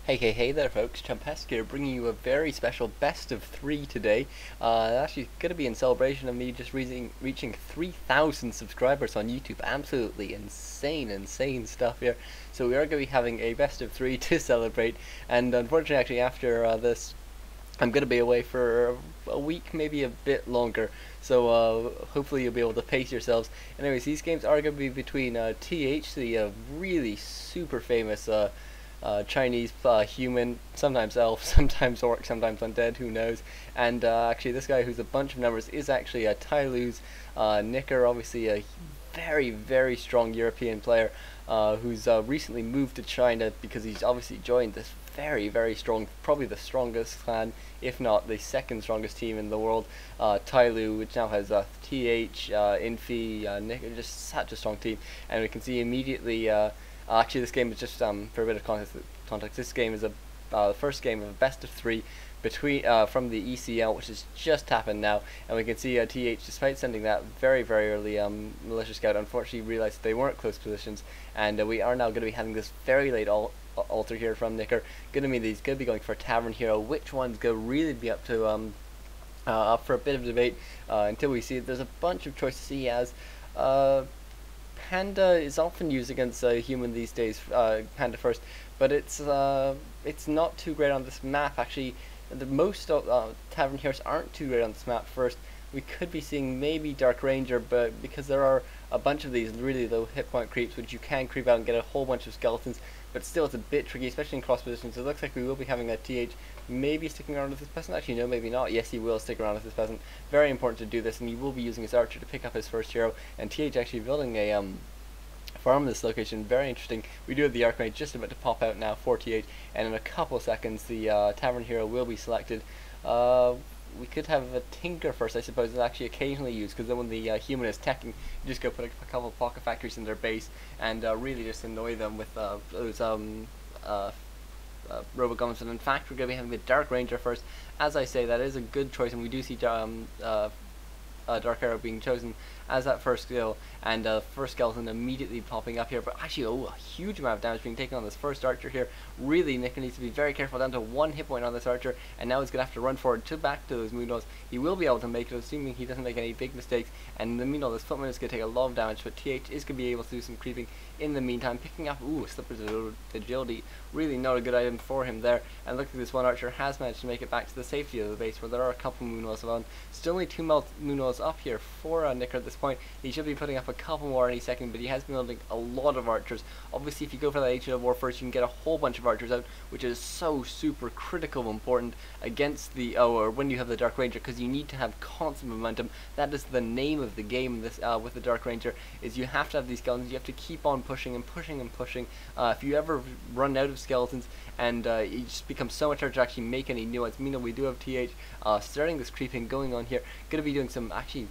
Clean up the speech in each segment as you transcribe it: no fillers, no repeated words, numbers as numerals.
Hey there folks, Chumpesque here, bringing you a very special best of 3 today. Actually going to be in celebration of me just reaching 3,000 subscribers on YouTube. Absolutely insane stuff here. So we are going to be having a best of 3 to celebrate, and unfortunately actually after this I'm going to be away for a week, maybe a bit longer, so hopefully you'll be able to pace yourselves. Anyways, these games are going to be between th, the really super famous Chinese human, sometimes elf, sometimes orc, sometimes undead, who knows. And actually this guy who's a bunch of numbers is actually a th000 Nicker, obviously a very strong European player who's recently moved to China because he's obviously joined this very strong, probably the strongest clan, if not the second strongest team in the world, Tyloo, which now has th, Infi, Nicker, just such a strong team. And we can see immediately actually, this game is just for a bit of context. This game is the first game of a best of 3 between from the ECL, which has just happened now, and we can see th, despite sending that very early militia scout, unfortunately realized they weren't close positions, and we are now going to be having this very late altar here from Nicker. Going to mean that he's going to be going for Tavern Hero. Which one's going to really be up to up for a bit of debate until we see it. There's a bunch of choices he has. Panda is often used against human these days, Panda first, but it's not too great on this map. Actually, the most Tavern Heroes aren't too great on this map first. We could be seeing maybe Dark Ranger, but because there are a bunch of these really low hit point creeps, which you can creep out and get a whole bunch of skeletons, but still it's a bit tricky, especially in cross positions. So it looks like we will be having a th maybe sticking around with this peasant. Actually, no, maybe not. Yes, he will stick around with this peasant. Very important to do this, and he will be using his archer to pick up his first hero. And th actually building a farm in this location. Very interesting. We do have the Archmage just about to pop out now for th, and in a couple seconds the Tavern Hero will be selected. We could have a Tinker first, I suppose, and actually occasionally use, because then when the human is teching, you just go put a couple of pocket factories in their base and really just annoy them with those roboguns. And in fact, we're going to be having the Dark Ranger first. As I say, that is a good choice, and we do see Dark Arrow being chosen as that first skill, and first skeleton immediately popping up here. But actually, a huge amount of damage being taken on this first archer here. Really, Nick needs to be very careful, down to 1 hit point on this archer, and now he's going to have to run forward to back to those moonlaws. He will be able to make it, assuming he doesn't make any big mistakes, and in the meanwhile, this footman is going to take a lot of damage, but th is going to be able to do some creeping in the meantime, picking up, Slipper's agility, really not a good item for him there. And look at this one archer has managed to make it back to the safety of the base, where there are a couple moonlaws around. Still only 2 moonlaws up here for Nicker at this point. He should be putting up a couple more any second, but he has been building a lot of archers. Obviously, if you go for that Agent of War first, you can get a whole bunch of archers out, which is so super critical important against the or when you have the Dark Ranger, because you need to have constant momentum. That is the name of the game. This with the Dark Ranger is you have to have these skeletons. You have to keep on pushing and pushing. If you ever run out of skeletons and it just becomes so much harder to actually make any new ones. Meanwhile, we do have th starting this creeping going on here. Going to be doing some actually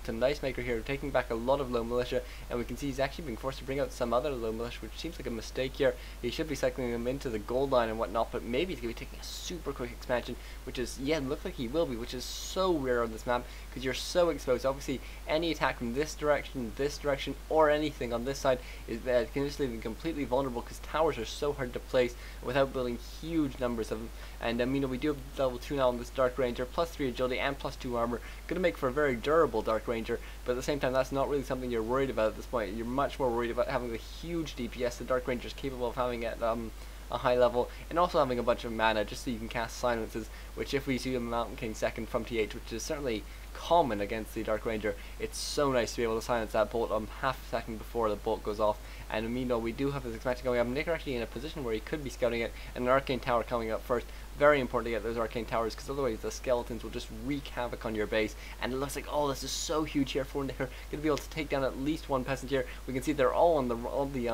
some nice maker here, taking back a lot of low militia, and we can see he's actually being forced to bring out some other low militia, which seems like a mistake here. He should be cycling them into the gold line and whatnot, but maybe he's going to be taking a super quick expansion, which is, yeah, looks like he will be, which is so rare on this map, because you're so exposed. Obviously, any attack from this direction, or anything on this side is can just leave him completely vulnerable, because towers are so hard to place without building huge numbers of them. And we do have level 2 now on this Dark Ranger, plus 3 agility and plus 2 armor, going to make for a very durable Dark Ranger, but at the same time that's not really something you're worried about at this point. You're much more worried about having the huge DPS the Dark Ranger is capable of having at a high level, and also having a bunch of mana just so you can cast silences, which if we see a Mountain King second from th, which is certainly common against the Dark Ranger, it's so nice to be able to silence that bolt half a second before the bolt goes off. And meanwhile, we do have this expansion going up. Nicker actually in a position where he could be scouting it, and an Arcane Tower coming up first. Very important to get those Arcane Towers, because otherwise the skeletons will just wreak havoc on your base. And it looks like, oh, this is so huge here for Nicker. Going to be able to take down at least 1 peasant here. We can see they're all on the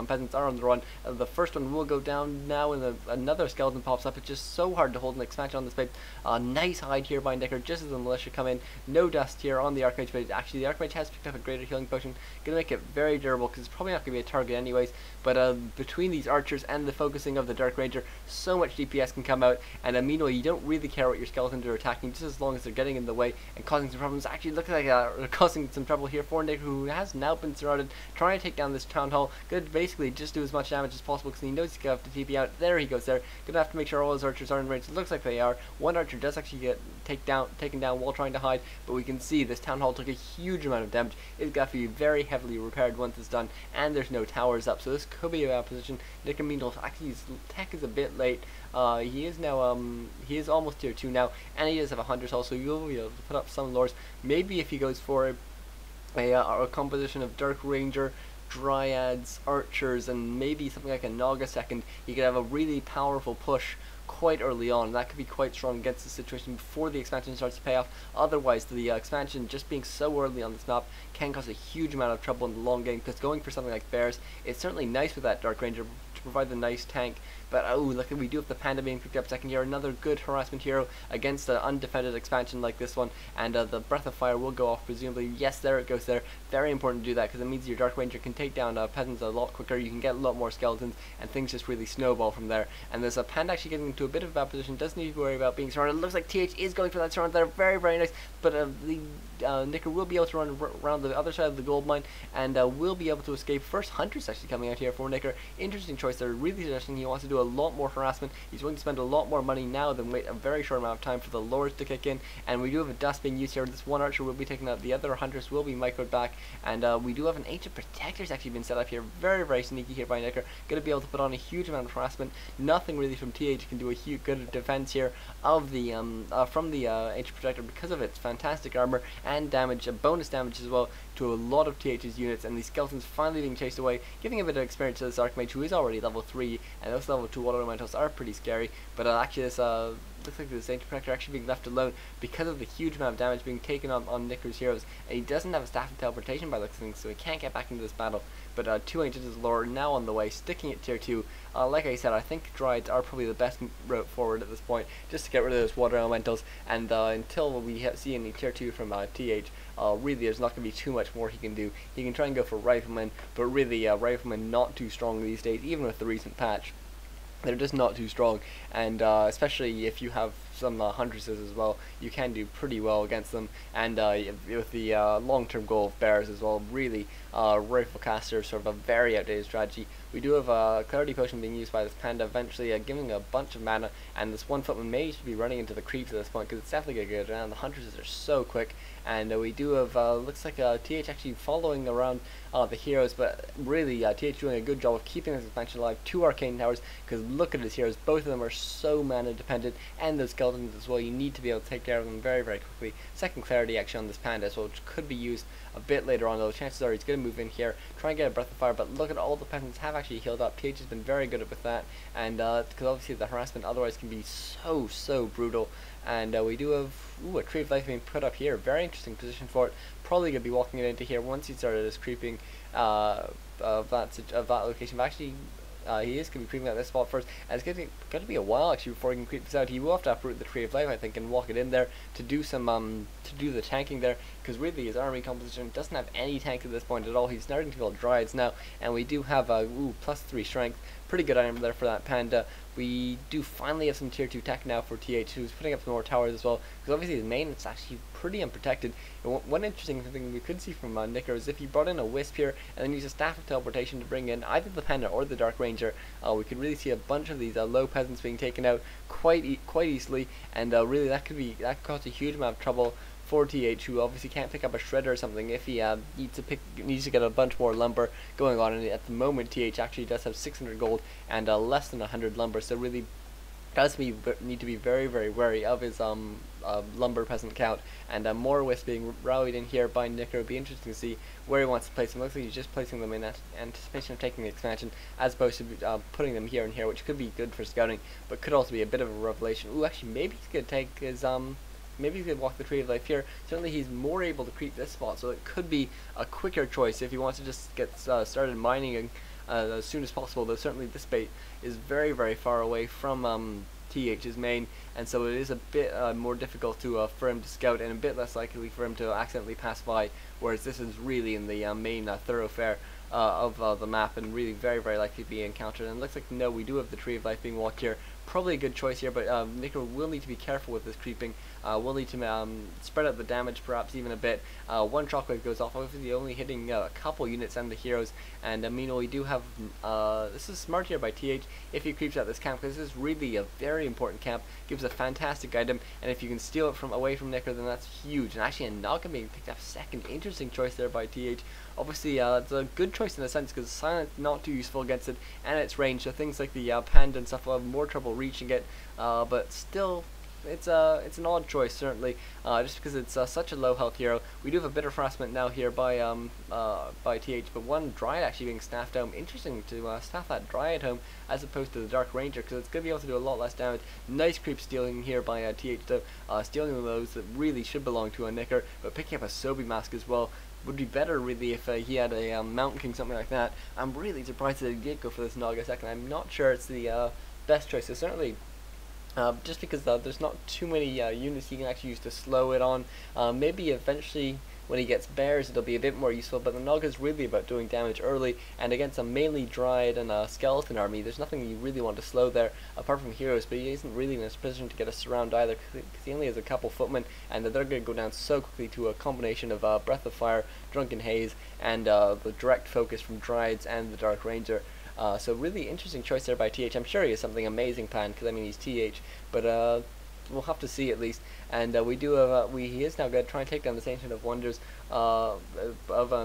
peasants are on the run. The first one will go down now, and another skeleton pops up. It's just so hard to hold an expansion on this base. Nice hide here by Nicker, just as the militia come in. No no dust here on the Archmage, but actually the Archmage has picked up a greater healing potion, gonna make it very durable because it's probably not gonna be a target anyways. But between these archers and the focusing of the Dark Ranger, so much DPS can come out, and meanwhile you don't really care what your skeletons are attacking, just as long as they're getting in the way and causing some problems. Actually, looks like causing some trouble here for Nick, who has now been surrounded, trying to take down this town hall. Gonna basically just do as much damage as possible because he knows he's gonna have to TP out. There he goes there. Gonna have to make sure all his archers are in range. It looks like they are. One archer does actually get taken down while trying to hide, but we can see this town hall took a huge amount of damage. It's got to be very heavily repaired once it's done, and there's no towers up, so this could be a bad position. Nick and Meanwhile, actually his tech is a bit late. He is now he is almost tier 2 now, and he does have a hunter's hall, so you'll be able to put up some lures. Maybe if he goes for a composition of Dark Ranger, Dryads, Archers, and maybe something like a Naga second, he could have a really powerful push quite early on. That could be quite strong against the situation before the expansion starts to pay off. Otherwise, the expansion just being so early on this map can cause a huge amount of trouble in the long game, because going for something like bears, it's certainly nice with that Dark Ranger to provide the nice tank, but oh, look, we do have the Panda being picked up second here, another good harassment hero against an undefended expansion like this one, and the Breath of Fire will go off presumably. Yes, there it goes there. Very important to do that, because it means your Dark Ranger can take down peasants a lot quicker, you can get a lot more skeletons, and things just really snowball from there. And there's a Panda actually getting into a bit of a bad position, doesn't need to worry about being surrounded. It looks like TH is going for that surround there, very, very nice, but the Nicker will be able to run around the other side of the gold mine, and will be able to escape. First Hunter's actually coming out here for Nicker. Interesting choice there, really suggesting he wants to do a lot more harassment. He's willing to spend a lot more money now than wait a very short amount of time for the lures to kick in, and we do have a dust being used here. This one archer will be taken out, the other hunters will be microed back, and we do have an ancient protector's actually been set up here. Very, very sneaky here by Nicker, going to be able to put on a huge amount of harassment. Nothing really from TH can do a huge good defense here of the from the ancient protector, because of its fantastic armor and damage, bonus damage as well to a lot of TH's units, and these skeletons finally being chased away, giving a bit of experience to this Archmage, who is already level 3, and those level 2 water elementals are pretty scary. But actually this looks like this ancient protector actually being left alone because of the huge amount of damage being taken on Nicker's heroes, and he doesn't have a staff of teleportation by the looks of things, so he can't get back into this battle. But 2 Ancients' lore now on the way, sticking at tier 2. Like I said, I think Dryads are probably the best route forward at this point, just to get rid of those water elementals, and until we see any tier 2 from TH, really there's not going to be too much more he can do. He can try and go for Riflemen, but really Riflemen not too strong these days, even with the recent patch. They're just not too strong, and especially if you have some huntresses as well, you can do pretty well against them. And with the long-term goal of bears as well, really rifle caster is sort of a very outdated strategy. We do have a clarity potion being used by this Panda, eventually giving a bunch of mana, and this one footman may be running into the creeps at this point, because it's definitely going to go down. The huntresses are so quick, and we do have looks like TH actually following around the heroes, but really TH doing a good job of keeping this expansion alive. 2 arcane towers, because look at his heroes, both of them are so mana dependent, and those skeletons as well, you need to be able to take care of them very, very quickly. Second clarity actually on this Panda as well, which could be used a bit later on, though chances are he's going to move in here, try and get a Breath of Fire, but look at all the peasants have actually healed up. TH has been very good with that, and because obviously the harassment otherwise can be so brutal. And we do have a Tree of Life being put up here, very interesting position for it. Probably going to be walking it into here once he started his creeping of that location, but actually he is going to be creeping at this spot first, and it's going to be a while actually before he can creep this out. He will have to uproot the Tree of Life, I think, and walk it in there to do some to do the tanking there, because really his army composition doesn't have any tank at this point at all. He's starting to build Dryads now, and we do have +3 strength, pretty good item there for that Panda. We do finally have some tier 2 tech now for TH, who's putting up some more towers as well, because obviously his main is actually pretty unprotected. And one interesting thing we could see from Nicker is if he brought in a Wisp here, and then used a Staff of Teleportation to bring in either the Panda or the Dark Ranger, we could really see a bunch of these low peasants being taken out quite easily, and really that could cause a huge amount of trouble for TH, who obviously can't pick up a shredder or something if he needs to get a bunch more lumber going on. And at the moment TH actually does have 600 gold and less than 100 lumber, so really does need to be very, very wary of his lumber peasant count. And more Wisps being rallied in here by Nicker. Would be interesting to see where he wants to place them. Looks like he's just placing them in anticipation of taking the expansion, as opposed to putting them here and here, which could be good for scouting, but could also be a bit of a revelation. Ooh, actually maybe he's gonna take his maybe he could walk the Tree of Life here. Certainly he's more able to creep this spot, so it could be a quicker choice if he wants to just get started mining as soon as possible, though certainly this bait is very, very far away from TH's main, and so it is a bit more difficult to for him to scout, and a bit less likely for him to accidentally pass by, whereas this is really in the main thoroughfare of the map, and really very likely to be encountered. And it looks like, no, we do have the Tree of Life being walked here. Probably a good choice here, but Nicker will need to be careful with this creeping. We'll need to spread out the damage perhaps even a bit. One shockwave goes off, obviously only hitting a couple units and the heroes, and meanwhile we do have, this is smart here by TH if he creeps out this camp, because this is really a very important camp, gives a fantastic item, and if you can steal it from away from Nicker, then that's huge. And actually a Naga being picked up second, interesting choice there by TH. Obviously it's a good choice in a sense, because Silence not too useful against it, and its range, so things like the Panda and stuff will have more trouble reaching it, but still, it's an odd choice certainly, just because it's such a low health hero. We do have a bit of harassment now here by TH, but one Dryad actually being staffed home. Interesting to staff that Dryad home as opposed to the Dark Ranger, because it's going to be able to do a lot less damage. Nice creep stealing here by TH though, stealing those that really should belong to a Nicker, but picking up a Sobi mask as well would be better really if he had a Mountain King, something like that. I'm really surprised that he did go for this Naga second. I'm not sure it's the best choice, so certainly just because there's not too many units he can actually use to slow it on. Maybe eventually when he gets bears it'll be a bit more useful, but the Naga is really about doing damage early, and against a mainly Dryad and a Skeleton army there's nothing you really want to slow there apart from heroes, but he isn't really in a position to get a surround either, because he only has a couple footmen, and they're going to go down so quickly to a combination of Breath of Fire, Drunken Haze, and the direct focus from Dryads and the Dark Ranger. So really interesting choice there by TH. I'm sure he has something amazing planned, because I mean he's TH, but we'll have to see at least. And we do have he is now going to try and take down this Ancient of Wonders of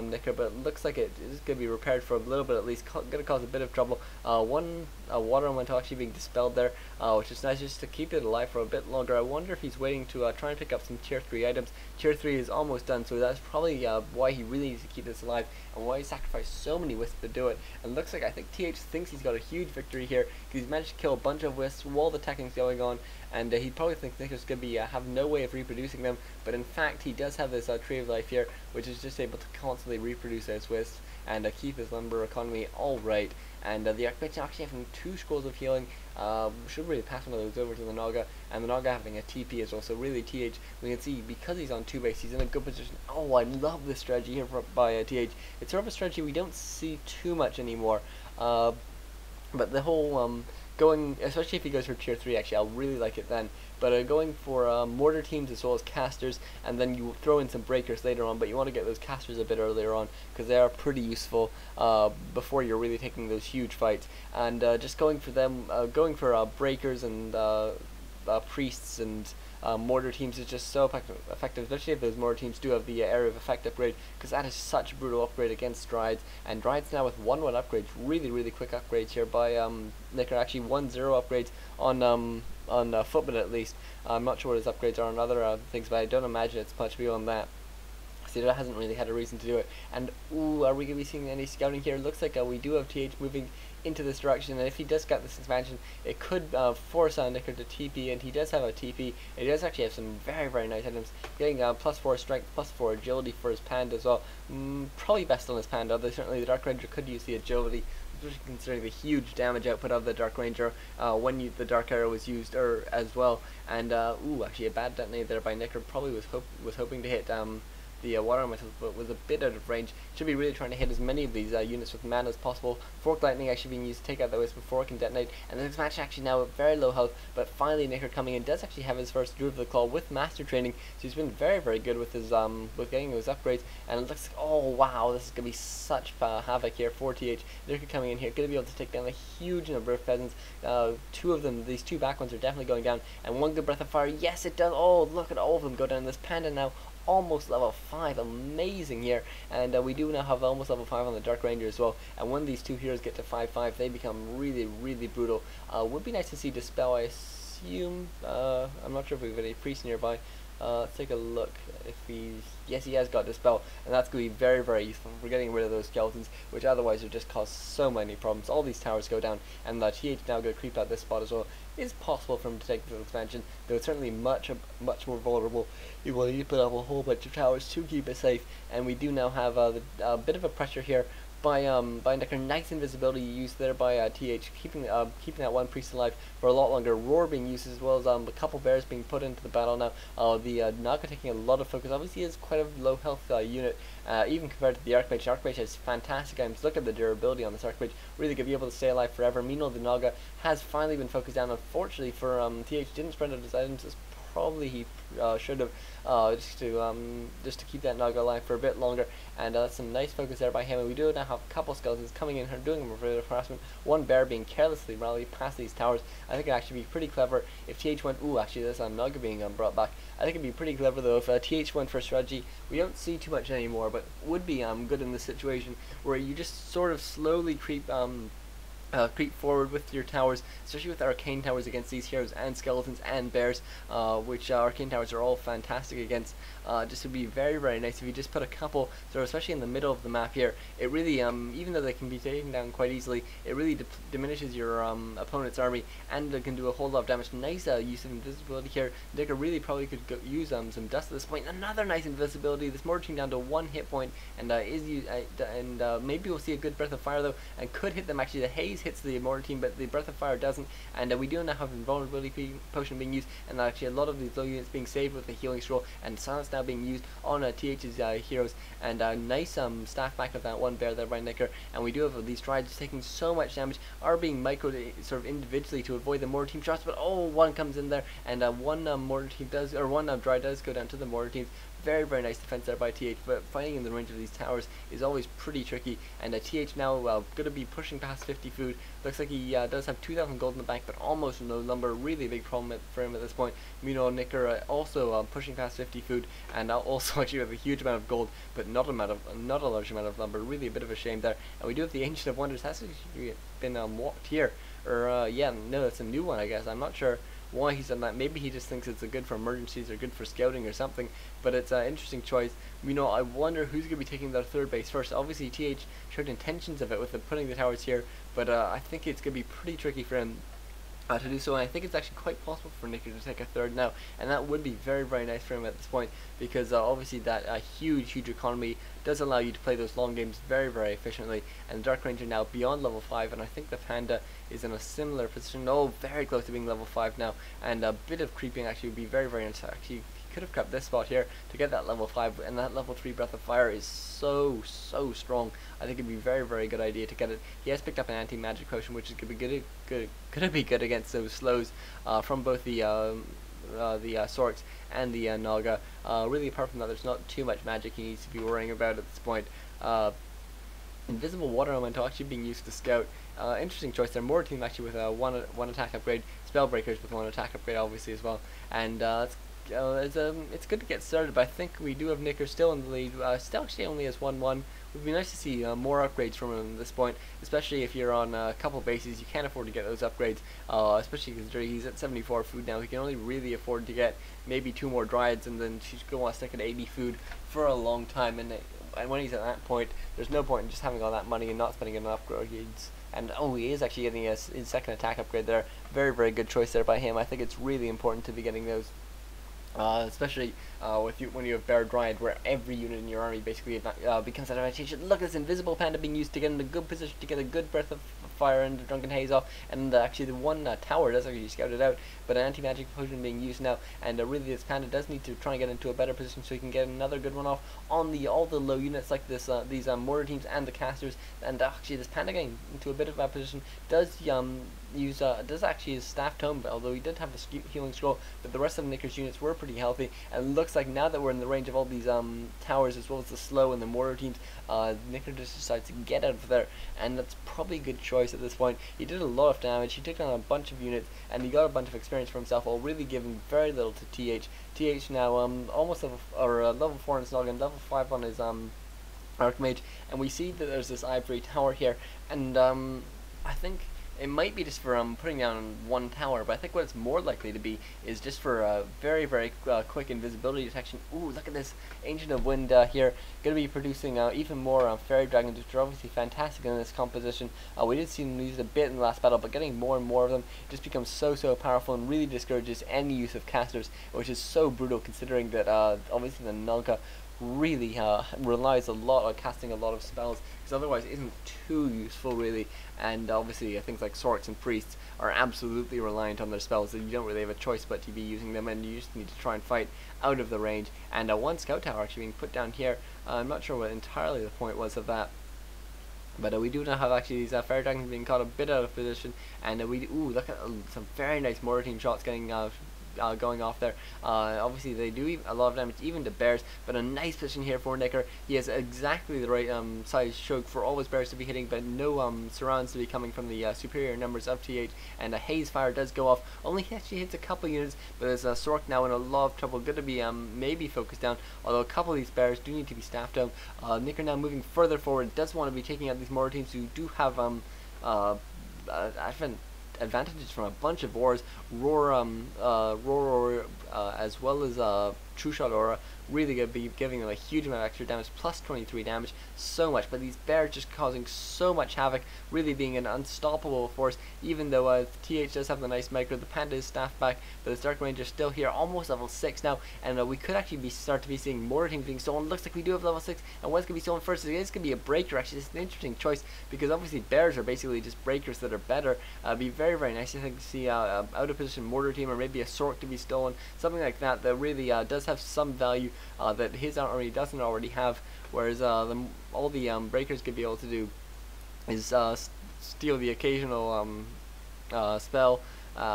Nicker, but it looks like it is going to be repaired for a little bit at least. Going to cause a bit of trouble. One water elemental actually being dispelled there, which is nice just to keep it alive for a bit longer. I wonder if he's waiting to try and pick up some tier 3 items. Tier 3 is almost done, so that's probably why he really needs to keep this alive, and why he sacrificed so many wisps to do it. And it looks like, I think TH thinks he's got a huge victory here, because he's managed to kill a bunch of wisps while the teching's going on, and he probably thinks Nicker's going to be have no way of reproducing them, but in fact he does have this Tree of Life here, which is just able to constantly reproduce those wisps and keep his lumber economy all right. And the Archmage actually having 2 scrolls of healing, should really pass one of those over to the Naga, and the Naga having a TP as well. So really TH, we can see, because he's on 2 base, he's in a good position. Oh, I love this strategy here by TH. It's sort of a strategy we don't see too much anymore, but the whole going, especially if he goes for tier 3, actually I'll really like it then, but going for mortar teams as well as casters, and then you throw in some breakers later on, but you want to get those casters a bit earlier on, because they are pretty useful before you're really taking those huge fights. And just going for them, going for breakers and priests and mortar teams is just so effective, especially if those mortar teams do have the area of effect upgrade, because that is such a brutal upgrade against Dryades. And Dryades now with 1-1 upgrades, really quick upgrades here by Nicker. Actually 1-0 upgrades on Footman at least. I'm not sure what his upgrades are on other things, but I don't imagine it's much beyond that. See, that hasn't really had a reason to do it. And ooh, are we going to be seeing any scouting here? It looks like we do have TH moving into this direction, and if he does get this expansion, it could force Nicker to TP, and he does have a TP. He does actually have some very nice items, getting +4 strength, +4 agility for his Panda as well. Probably best on his Panda, although certainly the Dark Ranger could use the agility, especially considering the huge damage output of the Dark Ranger when the Dark Arrow was used as well. And ooh, actually a bad detonator there by Nicker. Probably was hoping to hit the water elemental, but was a bit out of range. Should be really trying to hit as many of these units with mana as possible. Fork Lightning actually being used to take out the wisp before it can detonate, and this match actually now at very low health, but finally Nicker coming in does actually have his first Druid of the Claw with Master Training, so he's been very good with his with getting those upgrades, and it looks like, oh wow, this is going to be such havoc here for TH. Nicker coming in here, going to be able to take down a huge number of peasants. 2 of them, these 2 back ones are definitely going down, and 1 good Breath of Fire, yes it does. Oh, look at all of them go down. This Panda now almost level 5, amazing here, and we do now have almost level 5 on the Dark Ranger as well, and when these 2 heroes get to 5-5, they become really brutal. Would be nice to see Dispel, I assume. I'm not sure if we have any priests nearby. Let's take a look if yes, he has got Dispel, and that's going to be very useful for getting rid of those skeletons, which otherwise would just cause so many problems. All these towers go down, and TH now going to creep out this spot as well. It is possible for him to take this expansion, though it's certainly much more vulnerable. You will need to put up a whole bunch of towers to keep it safe, and we do now have a bit of a pressure here by Nicker. Nice invisibility used there by TH, keeping that one priest alive for a lot longer. Roar being used as well as a couple bears being put into the battle now. The Naga taking a lot of focus. Obviously, is quite a low health unit, even compared to the Archmage. Archmage has fantastic items. Look at the durability on this Archmage. Really going to be able to stay alive forever. Meanwhile, the Naga has finally been focused down. Unfortunately for TH, didn't spread out his items as probably he should have, just to keep that Naga alive for a bit longer. And that's some nice focus there by him. And we do now have a couple skeletons coming in here doing a bit of harassment. One bear being carelessly rallied past these towers. I think it'd actually be pretty clever if TH went. Ooh, actually, there's Naga being brought back. I think it'd be pretty clever though if TH went for a strategy. We don't see too much anymore, but would be good in this situation where you just sort of slowly creep forward with your towers, especially with arcane towers against these heroes and skeletons and bears, which arcane towers are all fantastic against. Just would be very, very nice if you just put a couple, so especially in the middle of the map here. It really, even though they can be taken down quite easily, it really diminishes your opponent's army and can do a whole lot of damage. Nice use of invisibility here. Dicker really probably could use some dust at this point. Another nice invisibility. This mortar team down to 1 hit point, and maybe we'll see a good breath of fire though, and could hit them. Actually, the haze hits the mortar team, but the breath of fire doesn't. And we do now have invulnerability potion being used, and actually a lot of these low units being saved with the healing scroll, and silence now being used on TH's heroes. And nice staff back of that one bear there by Nicker. And we do have these strides taking so much damage, are being microed sort of individually to avoid the mortar team shots, but one comes in there, and one mortar team does, or one dry does go down to the mortar teams. Very, very nice defense there by TH, but fighting in the range of these towers is always pretty tricky. And TH now going to be pushing past 50 food. Looks like he does have 2,000 gold in the bank, but almost no lumber. Really big problem for him at this point. Meanwhile, Nicker also pushing past 50 food, and also actually with a huge amount of gold, but not a large amount of lumber. Really a bit of a shame there. And we do have the Ancient of Wonders. Has actually been walked here, or yeah, no, it's a new one, I guess. I'm not sure why he's done that. Maybe he just thinks it's good for emergencies or good for scouting or something, but it's an interesting choice. I wonder who's going to be taking their third base first. Obviously TH showed intentions of it with putting the towers here, but I think it's going to be pretty tricky for him to do so, and I think it's actually quite possible for Nicker to take a third now, and that would be very, very nice for him at this point, because obviously that huge economy does allow you to play those long games very, very efficiently. And the Dark Ranger now beyond level 5, and I think the Panda is in a similar position. Very close to being level 5 now, and a bit of creeping actually would be very, very nice. Actually, could have kept this spot here to get that level 5, and that level 3 Breath of Fire is so strong. I think it'd be a very, very good idea to get it. He has picked up an anti-magic potion, which is going to be good against those slows from both the Sorks and the Naga. Really, apart from that, there's not too much magic he needs to be worrying about at this point. Invisible water elemental actually being used to scout. Interesting choice there. More team actually with one attack upgrade. Spellbreakers with 1 attack upgrade obviously as well. And it's good to get started, but I think we do have Nicker still in the lead. Still actually only has 1-1. It would be nice to see more upgrades from him at this point, especially if you're on a couple bases. You can't afford to get those upgrades, especially because he's at 74 food now. He can only really afford to get maybe 2 more Dryads, and then she's going to want to stick at 80 food for a long time. And when he's at that point, there's no point in just having all that money and not spending it on upgrades. And he is actually getting his second attack upgrade there. Very, very good choice there by him. I think it's really important to be getting those. Especially when you have Bear Dryad, where every unit in your army basically becomes advantageous. Look at this invisible panda being used to get in a good position to get a good breath of fire and the drunken haze off, and actually the one tower does actually scout it out, but an anti-magic potion being used now, and really this panda does need to try and get into a better position so he can get another good one off on all the low units like this, these mortar teams and the casters. And actually this panda getting into a bit of a position does actually his staff tome, although he did have the healing scroll, but the rest of Nicker's units were pretty healthy. And it looks like now that we're in the range of all these towers as well as the slow and the mortar teams, Nicker just decides to get out of there, and that's probably a good choice at this point. He did a lot of damage, he took down a bunch of units, and he got a bunch of experience for himself while really giving very little to TH. TH now almost level 4 in Snog and level 5 on his Archmage, and we see that there's this ivory tower here, and I think it might be just for putting down one tower, but I think what it's more likely to be is just for very, very quick invisibility detection. Ooh, look at this Ancient of Wind here, going to be producing even more fairy dragons, which are obviously fantastic in this composition. We did see them use a bit in the last battle, but getting more and more of them just becomes so powerful and really discourages any use of casters, which is so brutal considering that obviously the Naga really relies a lot on casting a lot of spells, because otherwise it isn't too useful really. And obviously things like Sorks and Priests are absolutely reliant on their spells, and you don't really have a choice but to be using them, and you just need to try and fight out of the range. And one scout tower actually being put down here. I'm not sure what entirely the point was of that. But we do now have actually these fairy dragons being caught a bit out of position, and look at some very nice mortar team shots getting going off there. Obviously they do a lot of damage even to bears, but a nice position here for Nicker. He has exactly the right size stroke for all his bears to be hitting, but no surrounds to be coming from the superior numbers of TH. And a haze fire does go off. Only actually hits a couple units, but there's a Sork now in a lot of trouble. Good to be maybe focused down, although a couple of these bears do need to be staffed down. Nicker now moving further forward, does want to be taking out these mortar teams who do have advantages from a bunch of wars. Roar, as well as True Shot Aura, really going to be giving them a huge amount of extra damage, plus 23 damage, so much. But these bears just causing so much havoc, really being an unstoppable force, even though TH does have the nice micro. The Panda is staffed back, but the Dark Ranger is still here, almost level 6 now, and we could actually start to be seeing more things being stolen. Looks like we do have level 6, and what's going to be stolen first is going to be a breaker. Actually, it's an interesting choice, because obviously bears are basically just breakers that are better. Be very, very nice, I think, to see out of position mortar team, or maybe a Sork to be stolen, something like that, that really does have some value that his army doesn't already have, whereas all the breakers could be able to do is steal the occasional spell,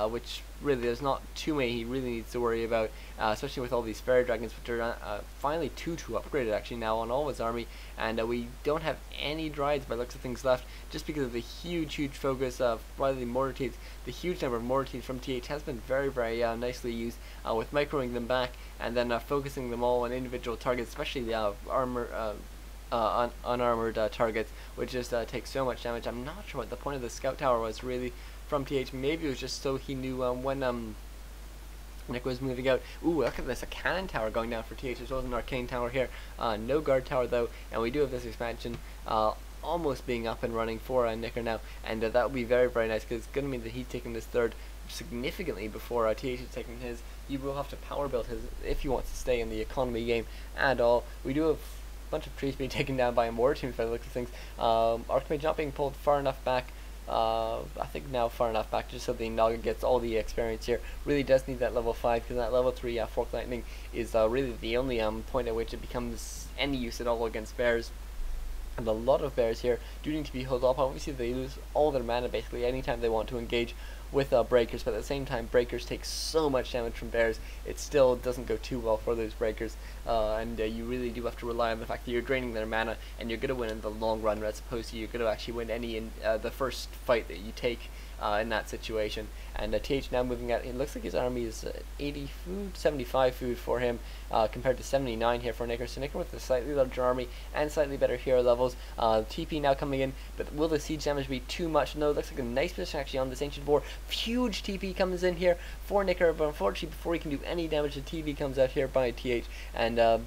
which really there's not too many he really needs to worry about, especially with all these fairy dragons, which are finally 2 upgraded actually now on all his army. And we don't have any Dryades by looks of things left, just because of the huge focus of the mortar teams. The huge number of mortar teams from TH has been very, very nicely used, with microing them back and then focusing them all on individual targets, especially the unarmored targets, which just takes so much damage. I'm not sure what the point of the scout tower was really from TH. Maybe it was just so he knew when Nick was moving out. Ooh, look at this, a cannon tower going down for TH, as well as an arcane tower here. No guard tower though, and we do have this expansion almost being up and running for Nicker now, and that will be very, very nice, because it's going to mean that he's taking this third significantly before TH is taking his. He will have to power build his if he wants to stay in the economy game at all. We do have a bunch of trees being taken down by a mortar team by the looks of things. Archmage not being pulled far enough back. I think now far enough back just so the Naga gets all the experience here. Really does need that level 5, because that level 3 Fork Lightning is really the only point at which it becomes any use at all against bears. And a lot of bears here do need to be held up. Obviously they lose all their mana basically anytime they want to engage with breakers, but at the same time breakers take so much damage from bears, it still doesn't go too well for those breakers, and you really do have to rely on the fact that you're draining their mana, and you're going to win in the long run, as opposed to you're going to actually win any in the first fight that you take in that situation. And TH now moving out. It looks like his army is 80 food, 75 food for him, compared to 79 here for Nicker. So Nicker with a slightly larger army and slightly better hero levels. TP now coming in, but will the siege damage be too much? No, it looks like a nice position actually on this ancient boar. Huge TP comes in here for Nicker, but unfortunately before he can do any damage, the TP comes out here by TH, and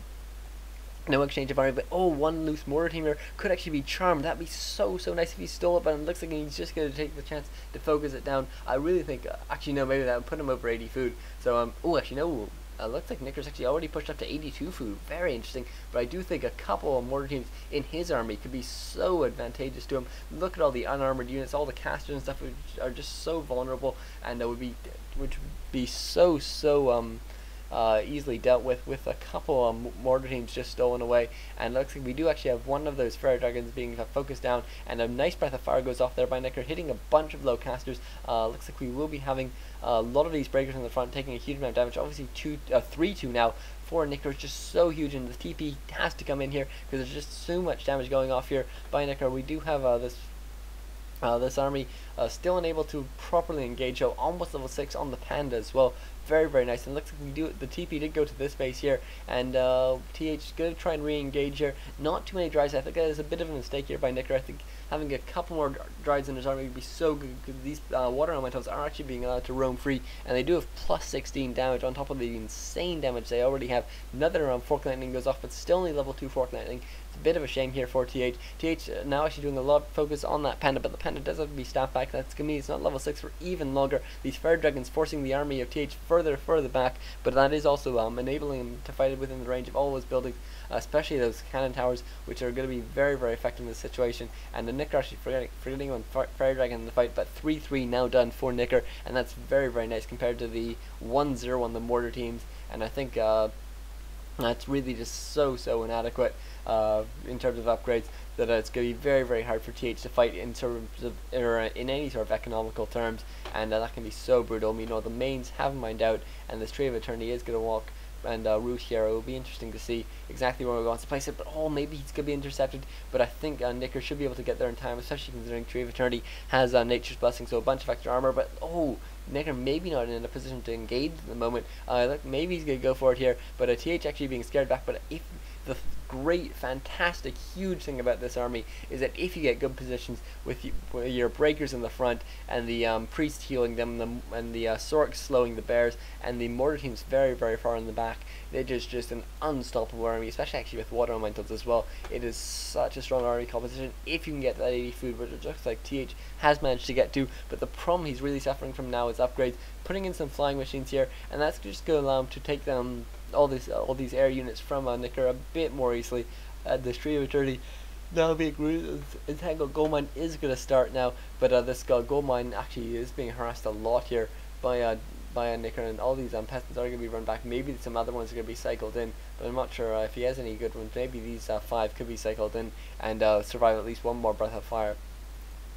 no exchange of army, but one loose mortar teamer could actually be charmed. That'd be so nice if he stole it, but it looks like he's just going to take the chance to focus it down. I really think, actually no, maybe that would put him over 80 food. So, actually no, looks like Nicker's actually already pushed up to 82 food. Very interesting, but I do think a couple of mortar teams in his army could be so advantageous to him. Look at all the unarmored units, all the casters and stuff, which are just so vulnerable, and would be so easily dealt with a couple of mortar teams just stolen away. And it looks like we do actually have one of those fairy dragons being focused down, and a nice breath of fire goes off there by Nicker, hitting a bunch of low casters. Looks like we will be having a lot of these breakers in the front taking a huge amount of damage. Obviously 3-2 now for Nicker is just so huge, and the TP has to come in here because there's just so much damage going off here by Nicker. We do have this army still unable to properly engage, almost level 6 on the Panda as well. Very nice, and looks like the TP did go to this base here, and TH is going to try and re-engage here. Not too many drives. I think that is a bit of a mistake here by Nicker. I think having a couple more droids in his army would be so good, because these water elementals are actually being allowed to roam free, and they do have plus 16 damage on top of the insane damage they already have. Another Fork Lightning goes off, but still only level 2 Fork Lightning. It's a bit of a shame here for TH. TH now actually doing a lot of focus on that Panda, but the Panda does have to be staffed back. That's going to mean it's not level 6 for even longer. These Fire Dragons forcing the army of TH further back, but that is also enabling him to fight it within the range of all those buildings, especially those cannon towers, which are going to be very effective in this situation. And the Nicker actually forgetting on Fire Dragon in the fight, but 3-3 now done for Nicker, and that's very nice compared to the 1-0 on the mortar teams. And I think that's really just so inadequate in terms of upgrades, that it's going to be very hard for TH to fight in terms of, or in any sort of economical terms, and that can be so brutal. The mains haven't mined out, and this Tree of Eternity is going to walk and route here. It will be interesting to see exactly where he wants to place it, but maybe he's going to be intercepted, but I think Nicker should be able to get there in time, especially considering Tree of Eternity has Nature's Blessing, so a bunch of extra armor, but Nicker maybe not in a position to engage at the moment. Maybe he's going to go for it here, but TH actually being scared back. But if the great, fantastic, huge thing about this army is that if you get good positions with your breakers in the front, and the priest healing them, and the Sorks slowing the bears, and the mortar teams very far in the back, it is just an unstoppable army, especially actually with water elementals as well. It is such a strong army composition if you can get that 80 food, which it looks like TH has managed to get to. But the problem he's really suffering from now is upgrades, putting in some flying machines here, and that's just going to allow him to take down all these air units from Nicker a bit more easily. The Tree of Eternity now being entangled. Gold mine is going to start now, but this gold mine actually is being harassed a lot here by Nicker, and all these peasants are going to be run back. Maybe some other ones are going to be cycled in, but I'm not sure if he has any good ones. Maybe these 5 could be cycled in and survive at least one more breath of fire.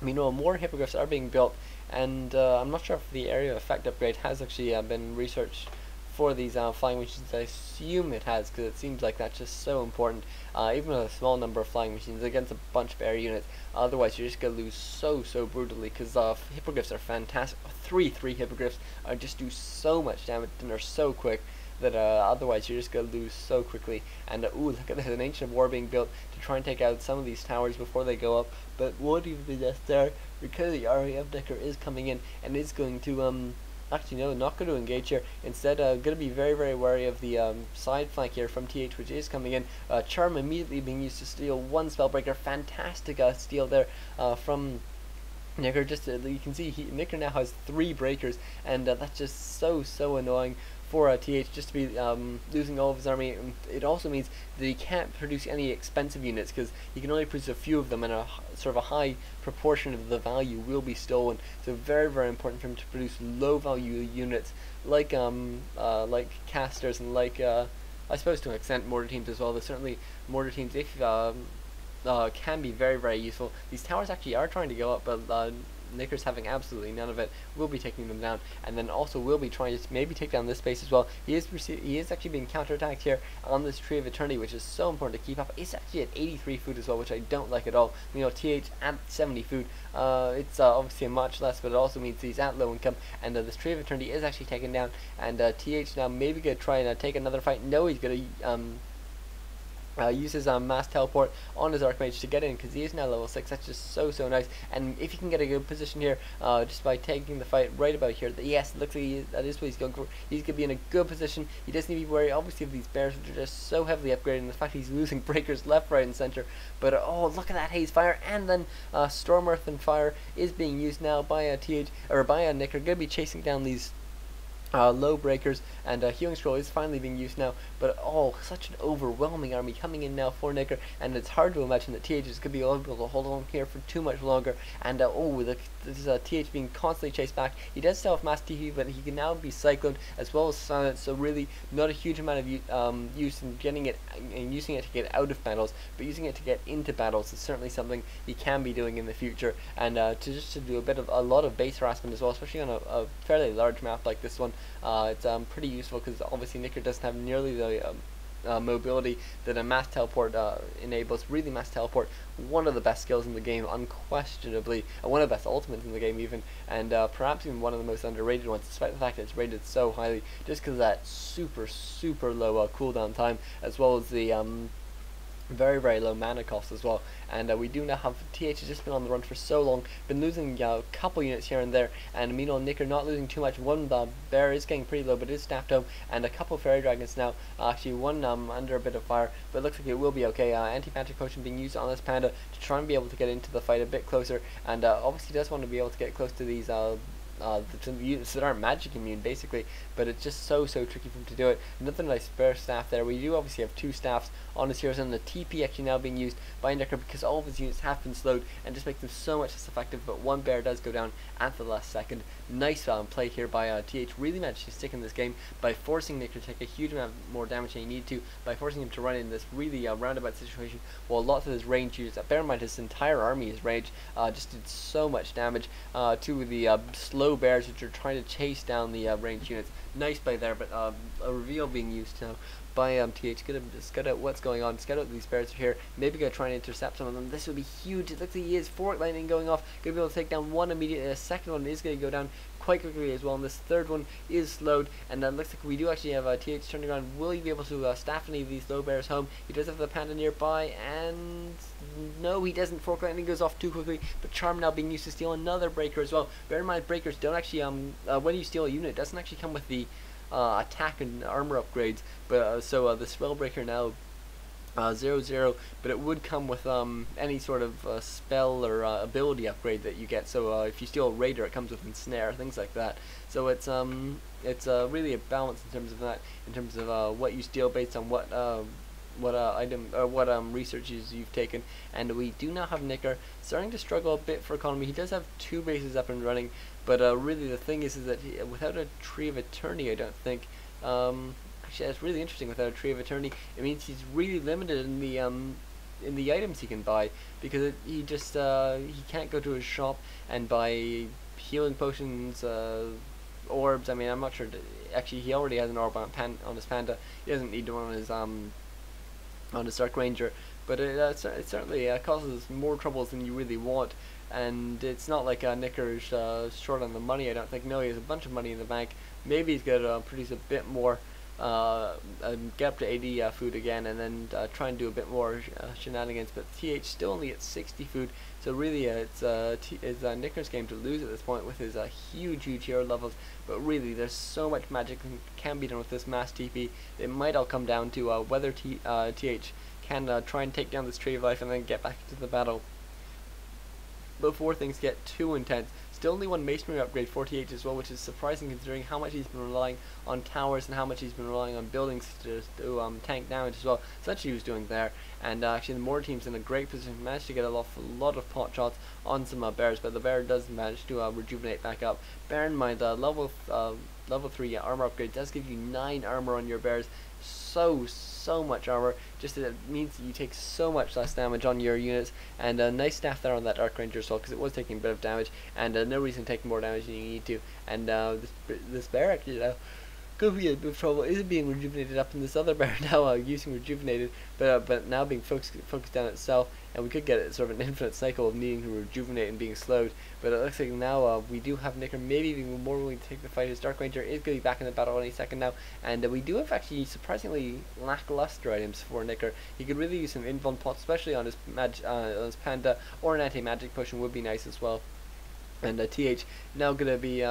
More hippogriffs are being built, and I'm not sure if the area of effect upgrade has actually been researched for these flying machines. I assume it has, because it seems like that's just so important, even with a small number of flying machines against a bunch of air units. Otherwise you're just going to lose so brutally, because hippogriffs are fantastic. 3-3 hippogriffs just do so much damage, and they're so quick that otherwise you're just going to lose so quickly. And look at this, an Ancient of War being built to try and take out some of these towers before they go up, but won't even be necessary, because the army of Nicker is coming in and is going to actually no, not going to engage here. Instead, going to be very wary of the side flank here from TH, which is coming in. Charm immediately being used to steal one Spellbreaker. Fantastic steal there from Nicker. Just you can see Nicker now has 3 breakers, and that's just so annoying for TH just to be losing all of his army. It also means that he can't produce any expensive units, because he can only produce a few of them, and a sort of a high proportion of the value will be stolen. So very important for him to produce low value units like casters, and I suppose to an extent mortar teams as well. But certainly mortar teams, if can be very useful. These towers actually are trying to go up, but Nicker's having absolutely none of it. Will be taking them down, and then also will be trying to maybe take down this base as well. He is actually being counterattacked here on this Tree of Eternity, which is so important to keep up. It's actually at 83 food as well, which I don't like at all. TH at 70 food. It's obviously much less, but it also means he's at low income, and this Tree of Eternity is actually taken down, and TH now maybe gonna try and take another fight. No, he's gonna use his mass teleport on his Archmage to get in, because he is now level 6. That's just so nice. And if you can get a good position here, just by taking the fight right about here, yes, it looks like that is what he's going for. He's going to be in a good position. He doesn't need to be worried, obviously, of these bears, which are just so heavily upgraded, and the fact he's losing breakers left, right, and center. But look at that Haze Fire, and then Storm Earth and Fire is being used now by TH, or by Nicker. Going to be chasing down these low breakers, and Healing Scroll is finally being used now, but such an overwhelming army coming in now for Nicker, and it's hard to imagine that TH is going to be able to hold on here for too much longer. And this is TH being constantly chased back. He does still have Mass TP, but he can now be Cycloned as well as Silence, so really not a huge amount of use in getting it and using it to get out of battles, but using it to get into battles is certainly something he can be doing in the future, and to do a lot of base harassment as well, especially on a fairly large map like this one. It's pretty useful, because obviously Nicker doesn't have nearly the mobility that a mass teleport enables. Really, mass teleport, one of the best skills in the game, unquestionably, one of the best ultimates in the game even, and perhaps even one of the most underrated ones, despite the fact that it's rated so highly, just because of that super low cooldown time, as well as the very low mana cost as well, and we do now have TH has just been on the run for so long, been losing a couple units here and there, and meanwhile Nicker not losing too much. One bear is getting pretty low, but it is staffed home, and a couple fairy dragons now, actually one under a bit of fire, but it looks like it will be okay. Anti-magic potion being used on this panda to try and be able to get into the fight a bit closer, and obviously does want to be able to get close to these the units that aren't magic immune basically, but it's just so tricky for him to do it. Another nice spare staff there. We do obviously have 2 staffs on his heroes, and the TP actually now being used by Nicker because all of his units have been slowed and just makes them so much less effective, but one bear does go down at the last second. Nice play here by TH, really managed to stick in this game by forcing Nicker to take a huge amount more damage than he needed to, by forcing him to run in this really roundabout situation while lots of his range units, bear in mind his entire army is range, just did so much damage to the slow bears which are trying to chase down the range units. Nice play there, but a reveal being used now by TH. Gonna scout out what's going on, scout out these bears are here, maybe gonna try and intercept some of them. This would be huge. It looks like he is fork lightning going off, gonna be able to take down one immediately. A second one is gonna go down quite quickly as well, and this third one is slowed, and looks like we do actually have TH turning around. Will he be able to staff any of these low bears home? He does have the panda nearby, and no, he doesn't. Fork lightning goes off too quickly, but charm now being used to steal another breaker as well. Bear in mind, breakers don't actually when you steal a unit, it doesn't actually come with the attack and armor upgrades, but so the spell breaker now 0/0, but it would come with any sort of spell or ability upgrade that you get. So if you steal a raider, it comes with ensnare, things like that. So it's really a balance in terms of that, in terms of what you steal based on what item or what researches you've taken. And we do now have Nicker starting to struggle a bit for economy. He does have 2 bases up and running, but really the thing is that without a Tree of Eternity, I don't think actually that's really interesting. Without a Tree of Eternity, it means he's really limited in the items he can buy, because he just he can't go to his shop and buy healing potions, orbs. I mean, I'm not sure actually he already has an orb on his panda. He doesn't need one on his Dark Ranger, but it certainly causes more troubles than you really want. And it's not like Nicker is short on the money, I don't think. No, he has a bunch of money in the bank. Maybe he's going to produce a bit more, get up to 80 food again, and then try and do a bit more shenanigans. But TH still only at 60 food, so really it's Nicker's game to lose at this point with his huge hero levels. But really, there's so much magic can be done with this mass TP. It might all come down to whether TH can try and take down this Tree of Life and then get back into the battle before things get too intense. Still only 1 masonry upgrade for TH as well, which is surprising considering how much he's been relying on towers and how much he's been relying on buildings to tank damage as well. So that's what he was doing there. And actually the Mortar team's in a great position, managed to get a lot of pot shots on some bears, but the bear does manage to rejuvenate back up. Bear in mind, level 3 armor upgrade does give you 9 armor on your bears. So much armor, just that it means that you take so much less damage on your units. And a nice staff there on that Dark Ranger as well, because it was taking a bit of damage, and no reason to take more damage than you need to. And this bear actually could be a bit of trouble. Is it being rejuvenated up in this other bear now using rejuvenated, but now being focused down itself, and we could get sort of an infinite cycle of needing to rejuvenate and being slowed. But it looks like now we do have Nicker maybe being more willing to take the fight. His Dark Ranger is going to be back in the battle any second now, and we do have actually surprisingly lackluster items for Nicker. He could really use some invuln pots, especially on his panda, or an anti-magic potion would be nice as well. And TH now going to be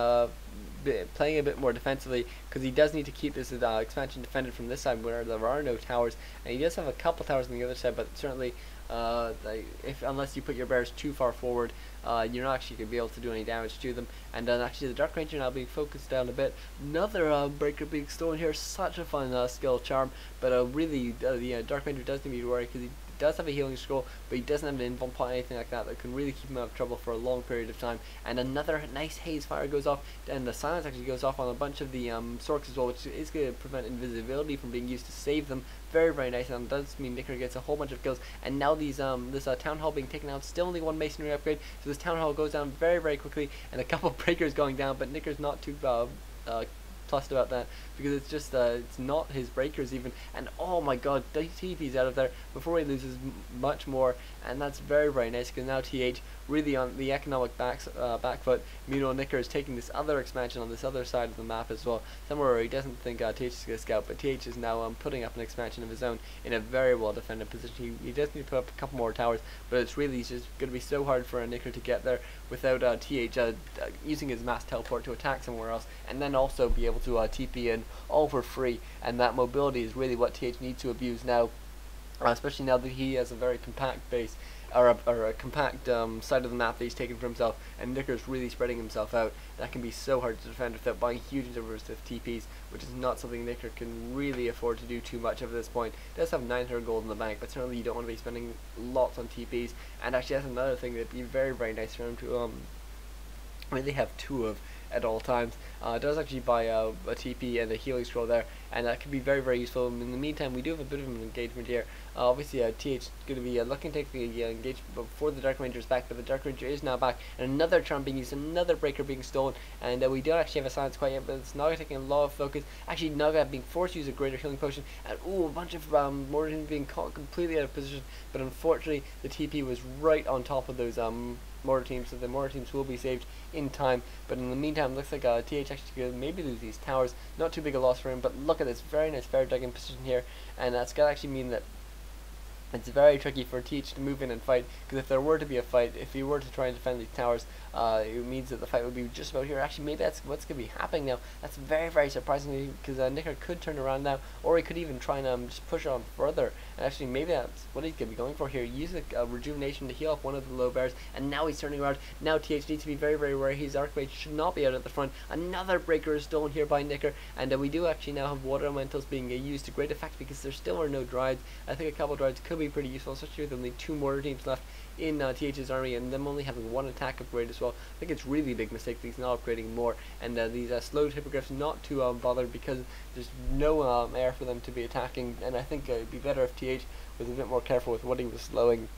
playing a bit more defensively, because he does need to keep this expansion defended from this side where there are no towers, and he does have a couple towers on the other side, but certainly unless you put your bears too far forward, you're not actually going to be able to do any damage to them. And actually the Dark Ranger now being focused down a bit. Another breaker being stolen here. Such a fun skill charm, but really the Dark Ranger does need to be worried, because he does have a healing scroll, but he doesn't have an invuln pot or anything like that can really keep him out of trouble for a long period of time. And another nice haze fire goes off, and the silence actually goes off on a bunch of the sorks as well, which is going to prevent invisibility from being used to save them. Very nice, and does mean Nicker gets a whole bunch of kills. And now these this town hall being taken out, still only 1 masonry upgrade, so this town hall goes down very quickly, and a couple breakers going down, but Nicker's not too nonplussed about that, because it's just it's not his breakers even, and oh my god, TP's out of there before he loses much more, and that's very very nice, because now TH really on the economic back foot. Meanwhile, Nicker is taking this other expansion on this other side of the map as well, somewhere where he doesn't think TH is going to scout, but TH is now putting up an expansion of his own in a very well defended position. He does need to put up a couple more towers, but it's really just going to be so hard for Nicker to get there without TH using his mass teleport to attack somewhere else, and then also be able to TP in all for free, and that mobility is really what TH needs to abuse now, especially now that he has a very compact base, or a compact side of the map that he's taken for himself, and Nicker's really spreading himself out. That can be so hard to defend without buying huge numbers of TPs, which is not something Nicker can really afford to do too much of at this point. He does have 900 gold in the bank, but certainly you don't want to be spending lots on TPs, and actually that's another thing that'd be very very nice for him to really have two of at all times. It does actually buy a TP and a healing scroll there, and that could be very very useful. In the meantime, we do have a bit of an engagement here. Obviously TH is going to be looking to take the engagement before the Dark Ranger is back, but the Dark Ranger is now back, and another charm being used, another breaker being stolen, and we don't actually have a silence quite yet, but it's Naga taking a lot of focus. Actually, Naga being forced to use a greater healing potion, and a bunch of mortar teams being caught completely out of position, but unfortunately the TP was right on top of those mortar teams, so the mortar teams will be saved in time. But in the meantime, looks like TH actually could maybe lose these towers. Not too big a loss for him, but look at this very nice fair dug in position here, and that's going to actually mean that it's very tricky for TH to move in and fight, because if there were to be a fight, if he were to try and defend these towers, it means that the fight would be just about here. Actually, maybe that's what's going to be happening now. That's very very surprising, because Nicker could turn around now, or he could even try and just push on further, and actually maybe that's what he's going to be going for here. Use a rejuvenation to heal up one of the low bears, and now he's turning around. Now TH needs to be very very wary. His Archmage should not be out at the front. Another breaker is stolen here by Nicker, and we do actually now have water elementals being used to great effect, because there still are no Dryades. I think a couple of Dryades could be pretty useful, especially with only 2 mortar teams left in TH's army, and them only having 1 attack upgrade as well. I think it's really big mistake that he's not upgrading more, and these slowed hippogriffs not too bothered, because there's no air for them to be attacking, and I think it'd be better if TH was a bit more careful with what he was slowing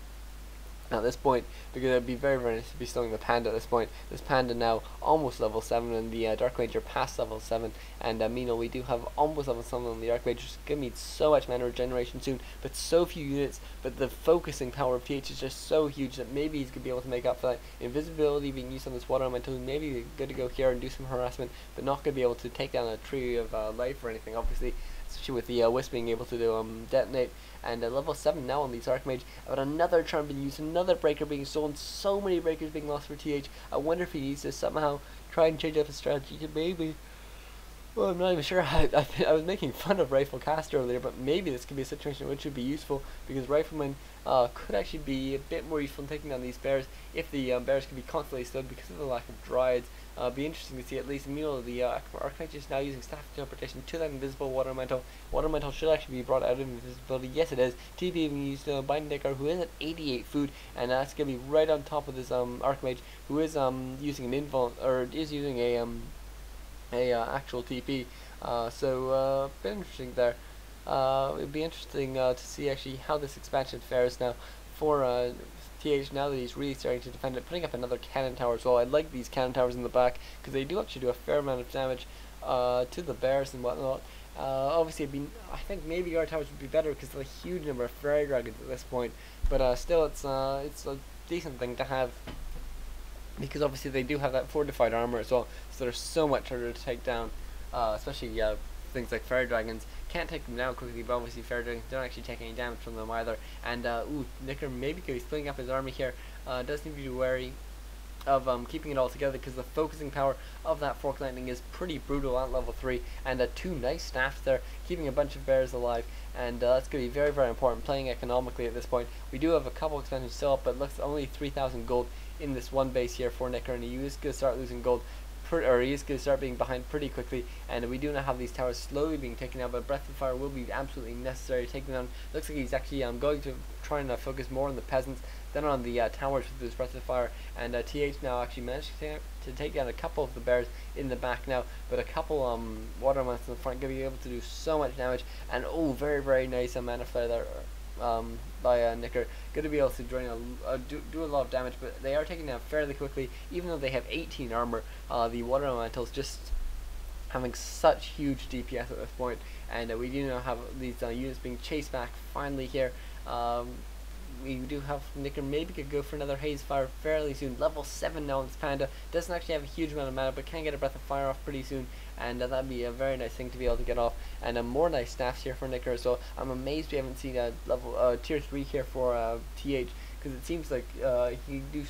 at this point, because it would be very very nice to be slowing the panda at this point. This panda now almost level 7, and the Dark Ranger past level 7, and meanwhile we do have almost level 7 on the Dark Ranger. It's going to need so much mana regeneration soon, but so few units, but the focusing power of TH is just so huge that maybe he's going to be able to make up for that. Invisibility being used on this water elemental, maybe good to go here and do some harassment, but not going to be able to take down a tree of life or anything, obviously, especially with the Wisp being able to do detonate. And level 7 now on these Archmage, but another charm being used, another breaker being stolen, so many breakers being lost for TH. I wonder if he needs to somehow try and change up his strategy to maybe, well, I'm not even sure. I was making fun of Rifle Caster earlier, but maybe this could be a situation which would be useful, because Rifleman could actually be a bit more useful in taking down these bears if the bears can be constantly stood because of the lack of Dryads. Be interesting to see at least. Meanwhile, the Archmage is now using staff teleportation to that invisible water elemental. Water elemental should actually be brought out of invisibility. Yes, it is. TP being used by Nicker, who is at 88 food, and that's gonna be right on top of this Archmage, who is using an invul, or is using a actual TP. So a bit interesting there. It'd be interesting to see actually how this expansion fares now for TH, now that he's really starting to defend it, putting up another cannon tower as well. I like these cannon towers in the back, because they do actually do a fair amount of damage to the bears and whatnot. Obviously, I think maybe guard towers would be better because there's a huge number of fairy dragons at this point, but still, it's a decent thing to have, because obviously they do have that fortified armor as well, so they're so much harder to take down, especially things like fairy dragons. Can't take them down quickly, but obviously fairy dragons don't actually take any damage from them either. And ooh, Nicker maybe could be splitting up his army here. Does need to be wary of keeping it all together, because the focusing power of that Fork Lightning is pretty brutal at level 3, and 2 nice staffs there, keeping a bunch of bears alive, and that's going to be very very important, playing economically at this point. We do have a couple expansions still up, but looks only 3,000 gold in this one base here for Nicker, and he is going to start losing gold, or he is going to start being behind pretty quickly, and we do not have these towers slowly being taken out, but Breath of Fire will be absolutely necessary to take them down. Looks like he's actually going to try and focus more on the peasants than on the towers with his Breath of Fire, and TH now actually managed to take down a couple of the bears in the back now, but a couple water elementals in the front going to be able to do so much damage, and oh, very very nice mana flare there by Nicker. Going to be able to drain do a lot of damage, but they are taking down fairly quickly, even though they have 18 armor. The water elementals just having such huge DPS at this point, and we do now have these units being chased back finally here. We do have Nicker maybe could go for another Haze Fire fairly soon. Level 7 now on this Panda. Doesn't actually have a huge amount of mana, but can get a Breath of Fire off pretty soon, and that'd be a very nice thing to be able to get off. And more nice staffs here for Nicker as well. I'm amazed we haven't seen a level tier 3 here for TH, because it seems like he do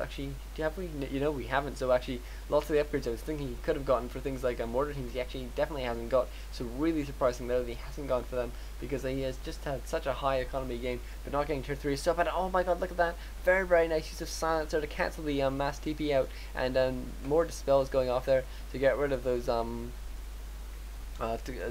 actually, have we? You know, we haven't. So actually, lots of the upgrades I was thinking he could have gotten for things like mortar teams, he actually definitely hasn't got. So really surprising though that he hasn't gone for them, because he has just had such a high economy game, but not getting tier 3 stuff. And oh my god, look at that! Very, very nice use of Silencer to cancel the mass TP out, and more dispels going off there to get rid of those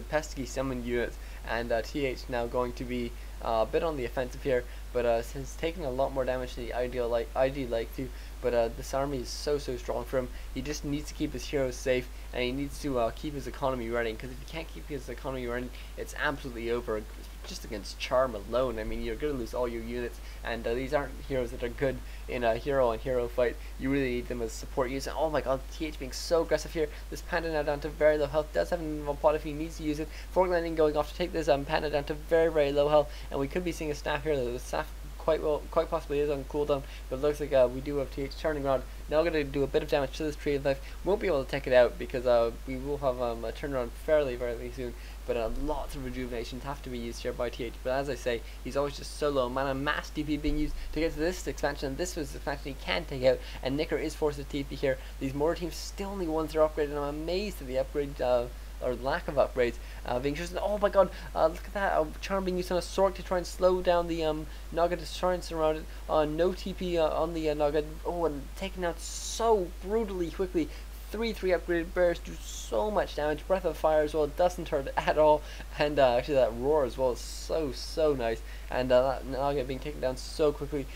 pesky summon units. And TH now going to be a bit on the offensive here, but has taken a lot more damage than I'd like to. But this army is so strong for him. He just needs to keep his heroes safe, and he needs to keep his economy running. Because if he can't keep his economy running, it's absolutely over. Just against Charm alone, I mean, you're going to lose all your units, and these aren't heroes that are good in a hero-on-hero fight. You really need them as support units. And oh my god, TH being so aggressive here. This Panda now down to very low health. Does have an invuln pot if he needs to use it. Fork Landing going off to take this Panda down to very low health, and we could be seeing a staff here. The staff quite possibly is on cooldown, but it looks like we do have TH turning around. Now going to do a bit of damage to this Tree of Life. Won't be able to take it out because we will have a turnaround very soon. But lots of rejuvenations have to be used here by TH. But as I say, he's always just so low mana. Mass DP being used to get to this expansion, and this was the expansion he can take out. And Nicker is forced to TP here. These mortar teams still only ones that are upgraded, and I'm amazed at the upgrade or lack of upgrades being chosen. Oh my god, look at that, Charm being used on a Sork to try and slow down the Naga, to try and surround it. No TP on the Naga. Oh, and taken out so brutally quickly. 3/3 upgraded bears do so much damage. Breath of Fire as well, it doesn't hurt at all. And actually that Roar as well is so nice. And that Naga being taken down so quickly.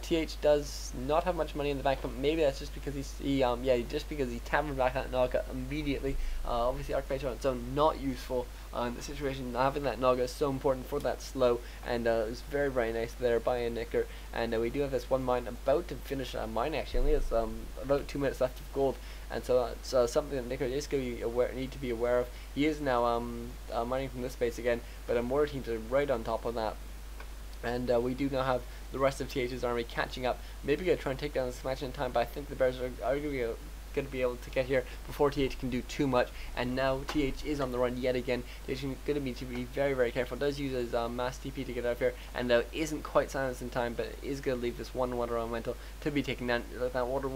TH does not have much money in the bank, but maybe that's just because just because he taverned back that Naga immediately. Obviously Archmage on its own not useful in the situation. Having that Naga is so important for that slow, and it was very nice there by a Nicker. And we do have this one mine about to finish. Mine actually only has about 2 minutes left of gold. And so it's something that Nicker is going to need to be aware of. He is now mining from this base again, but mortar teams are right on top of that. And we do now have the rest of TH's army catching up. Maybe going to try and take down this match in time, but I think the Bears are going to be able to get here before TH can do too much. And now TH is on the run yet again. TH is going to need to be very careful. Does use his mass TP to get out of here, and isn't quite silenced in time, but is going to leave this one water elemental to be taken down. That water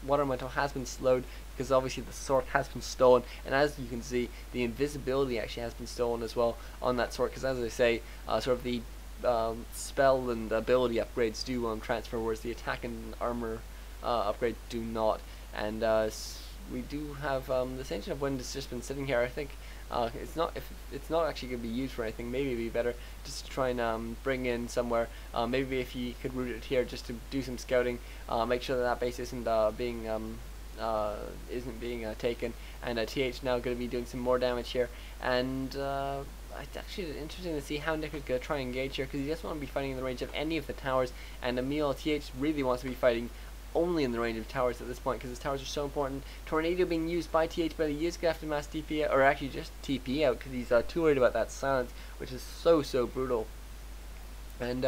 elemental has been slowed because obviously the Sork has been stolen, and as you can see, the invisibility actually has been stolen as well on that Sork, because as I say, sort of the spell and ability upgrades do transfer, whereas the attack and armor upgrades do not. And we do have this Ancient of Wind has just been sitting here. I think it's not actually going to be used for anything. Maybe it'd be better just to try and bring in somewhere. Maybe if you could route it here just to do some scouting, make sure that base isn't being taken. And TH now going to be doing some more damage here. And it's actually interesting to see how Nick is going to try and engage here, because he doesn't want to be fighting in the range of any of the towers. And Emil TH really wants to be fighting only in the range of towers at this point, because his towers are so important. Tornado being used by TH, but he is going to have to mass DP out, or actually just TP out, because he's too worried about that silence, which is so brutal. And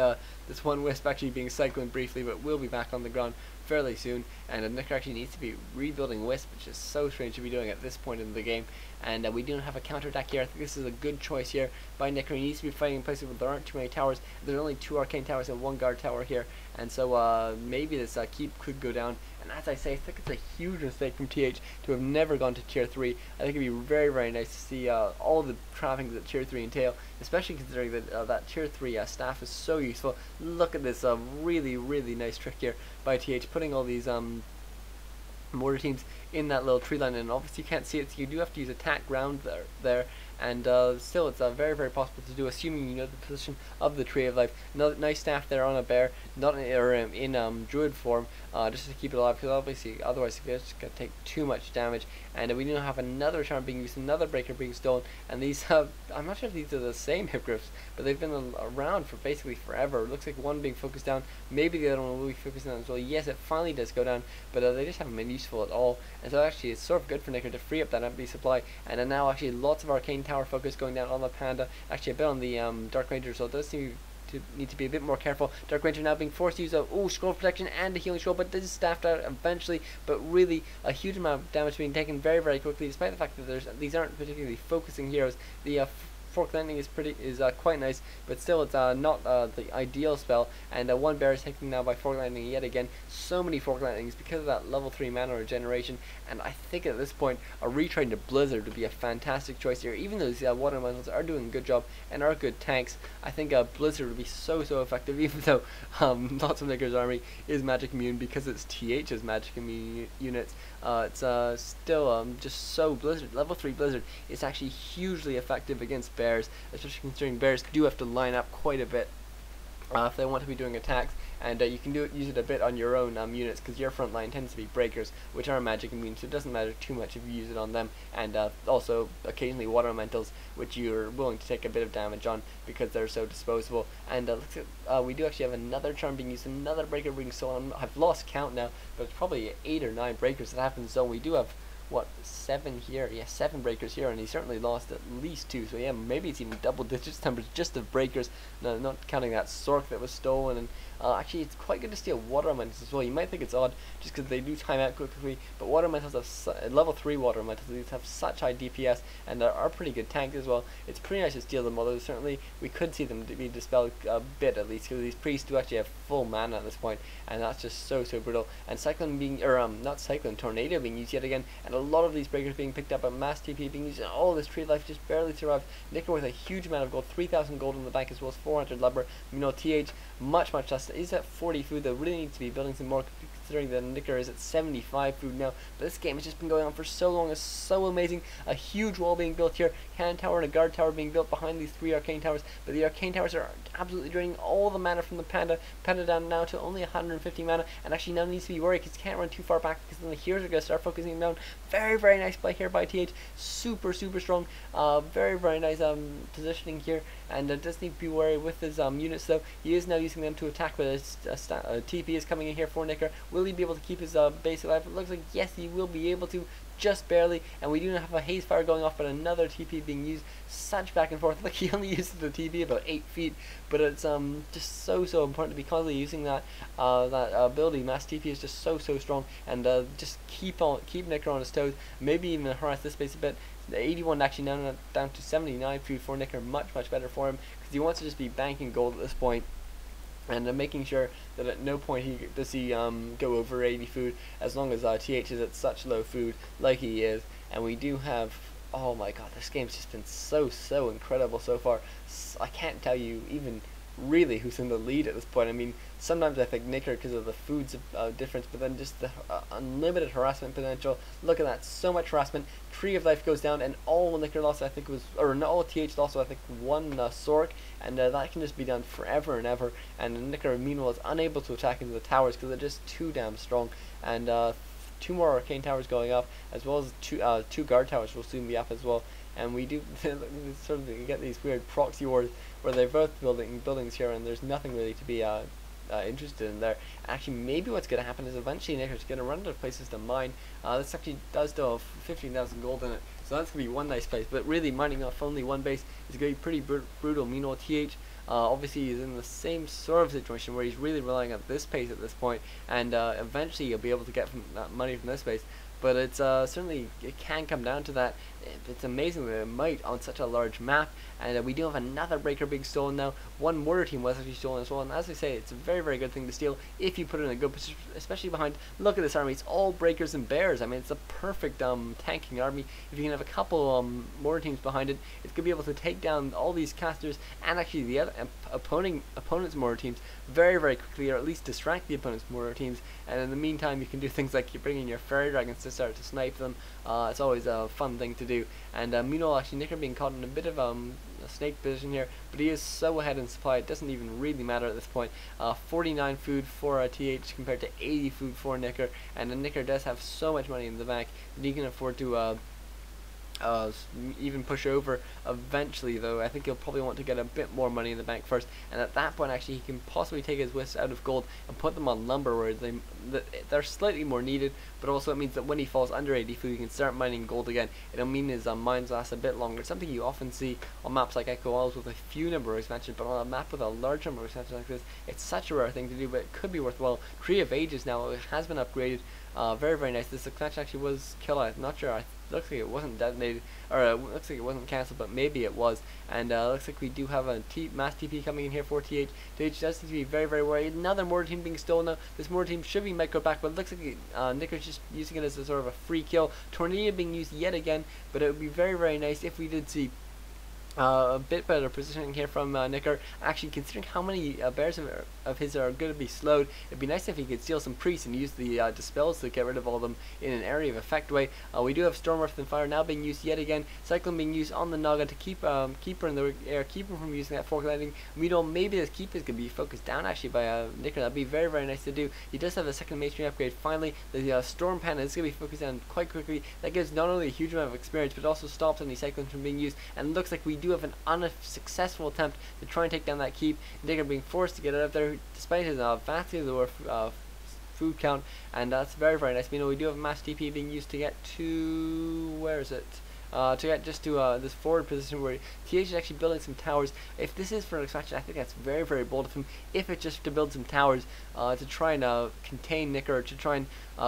this one Wisp actually being cycled briefly, but will be back on the ground fairly soon. And Nick actually needs to be rebuilding Wisp, which is so strange to be doing at this point in the game. And we don't have a counterattack here. I think this is a good choice here by Nick. He needs to be fighting in places where there aren't too many towers. There's only 2 arcane towers and 1 guard tower here, and so maybe this keep could go down. And as I say, I think it's a huge mistake from TH to have never gone to tier 3. I think it'd be very nice to see all the trappings that tier 3 entail, especially considering that that tier 3 staff is so useful. Look at this really nice trick here by TH, putting all these mortar teams in that little tree line, and obviously you can't see it, so you do have to use attack ground there. and still it's very, very possible to do, assuming you know the position of the Tree of Life. Nice staff there on a bear, not in druid form, just to keep it alive, because obviously otherwise it's going to take too much damage. And we now have another charm being used, another breaker being stolen, and these I'm not sure if these are the same hippogriffs, but they've been around for basically forever. It looks like one being focused down, maybe the other one will be focused down as well. Yes, it finally does go down, but they just haven't been useful at all, and so actually it's sort of good for Nicker to free up that empty supply. And now actually lots of arcane tower focus going down on the panda, actually a bit on the Dark Ranger, so it does seem to need to be a bit more careful. Dark Ranger now being forced to use a scroll protection and a healing scroll, but this is staffed out eventually. But really a huge amount of damage being taken very, very quickly, despite the fact that these aren't particularly focusing heroes. The Fork Lightning is quite nice, but still it's not the ideal spell. And one bear is taken now by Fork Lightning yet again. So many Fork Lightnings because of that level 3 mana regeneration, and I think at this point a retrain to Blizzard would be a fantastic choice here. Even though these water elementals are doing a good job and are good tanks, I think Blizzard would be so effective, even though lots of Nicker's army is magic immune because it's TH's magic immune units. It's still just so Blizzard. Level 3 Blizzard is actually hugely effective against bears, especially considering bears do have to line up quite a bit if they want to be doing attacks, and you can use it a bit on your own units, because your front line tends to be breakers, which are magic immune, so it doesn't matter too much if you use it on them. And also occasionally water elementals, which you're willing to take a bit of damage on because they're so disposable. And we do actually have another charm being used, another breaker being stolen. I've lost count now, but it's probably 8 or 9 breakers that happen. So we do have, what, 7 here? Yeah, 7 breakers here, and he certainly lost at least 2. So yeah, maybe it's even double digits numbers just of breakers, no, not counting that Sork that was stolen. And actually it's quite good to steal water elementals as well. You might think it's odd just because they do time out quickly, but water elementals have level 3 water elementals, these have such high DPS and are pretty good tanks as well. It's pretty nice to steal them, although certainly we could see them be dispelled a bit at least, because these priests do actually have full mana at this point, and that's just so brutal. And Cyclone being, not Cyclone, Tornado being used yet again, and a lot of these breakers being picked up, and mass TP being used, and all this Tree of Life just barely survived. Nicker with a huge amount of gold, 3,000 gold in the bank, as well as 400 lumber. You know, TH much less. Is at 40 food, though. Really needs to be building some more, considering that Nicker is at 75 food now. But this game has just been going on for so long. It's so amazing. A huge wall being built here, cannon tower and a guard tower being built behind these 3 arcane towers. But the arcane towers are absolutely draining all the mana from the panda. Panda down now to only 150 mana, and actually now needs to be worried because he can't run too far back, because then the heroes are going to start focusing him down. Very nice play here by TH. Super strong. Very nice positioning here, and does need to be worried with his units, though. He is now using them to attack, but his TP is coming in here for Nicker. Will he be able to keep his base alive? It looks like yes, he will be able to, just barely. And we do have a haze fire going off, but another TP being used. Such back and forth. Like, he only uses the TP about 8 feet, but it's just so important to be constantly using that ability. Mass TP is just so strong, and just keep Nicker on his toes. Maybe even harass this base a bit. The 81 actually now down to 79 food for Nicker. Much better for him, because he wants to just be banking gold at this point, and making sure that at no point does he go over 80 food, as long as TH is at such low food like he is. And we do have, oh my god, this game's just been so incredible so far. I can't tell you even really who's in the lead at this point. I mean, sometimes I think Nicker because of the food's difference, but then just the unlimited harassment potential. Look at that, so much harassment. Tree of Life goes down, and all Nicker lost, I think, was, or no, all TH lost, I think, 1 Sork, and that can just be done forever and ever. And Nicker, meanwhile, is unable to attack into the towers because they're just too damn strong. And 2 more arcane towers going up, as well as 2 guard towers will soon be up as well. And we do sort of get these weird proxy wars where they're both building buildings here, and there's nothing really to be interested in there. Actually, maybe what's going to happen is eventually Nicker's going to run out of places to mine. This actually does still have 15,000 gold in it, so that's going to be one nice place. But really, mining off only one base is going to be pretty brutal. Meanwhile, TH obviously he's in the same sort of situation where he's really relying on this pace at this point, and eventually he'll be able to get that money from this base. But it's certainly, it can come down to that. It's amazing that it might on such a large map. And we do have another breaker being stolen now. 1 mortar team was actually stolen as well. And as I say, it's a very good thing to steal if you put it in a good position, especially behind. Look at this army. It's all breakers and bears. I mean, it's a perfect tanking army. If you can have a couple mortar teams behind it, it's going to be able to take down all these casters and actually the other opponent's mortar teams very quickly, or at least distract the opponent's mortar teams. And in the meantime, you can do things like you bring in your fairy dragons to start to snipe them. It's always a fun thing to do. do. And meanwhile, actually, Nicker being caught in a bit of a snake position here, but he is so ahead in supply, it doesn't even really matter at this point. 49 food for TH compared to 80 food for Nicker, and Nicker does have so much money in the bank that he can afford to even push over eventually, though. I think he'll probably want to get a bit more money in the bank first, and at that point actually he can possibly take his wisps out of gold and put them on lumber, where they're slightly more needed, but also it means that when he falls under 80 food he can start mining gold again. It'll mean his mines last a bit longer. It's something you often see on maps like Echo Isles with a few number of expansions, but on a map with a large number of expansions like this, it's such a rare thing to do, but it could be worthwhile. Tree of Ages now, it has been upgraded. Very, very nice. This expansion actually was killed. I'm not sure. Looks like it wasn't detonated, or looks like it wasn't cancelled, but maybe it was. And looks like we do have a mass TP coming in here for TH. TH does seem to be very, very worried. Another mortar team being stolen now. This mortar team should be micro back, but it looks like Nicker's just using it as a sort of a free kill. Tornado being used yet again, but it would be very, very nice if we did see a bit better positioning here from Nicker. Actually, considering how many bears of his are going to be slowed, it'd be nice if he could steal some priests and use the dispels to get rid of all of them in an area of effect way. We do have Storm Earth and Fire now being used yet again. Cyclone being used on the Naga to keep Keeper in the air, keep him from using that fork landing. We know maybe this Keeper is going to be focused down actually by Nicker. That'd be very, very nice to do. He does have a second masonry upgrade. Finally, the Storm Pen is going to be focused down quite quickly. That gives not only a huge amount of experience, but also stops any Cyclones from being used. And it looks like we do have an unsuccessful attempt to try and take down that keep. Nicker being forced to get out of there despite his vastly lower food count, and that's very, very nice. We know we do have mass TP being used to get to, where is it? To get just to this forward position where TH is actually building some towers. If this is for an expansion, I think that's very, very bold of him. If it's just to build some towers to try and contain Nicker, to try and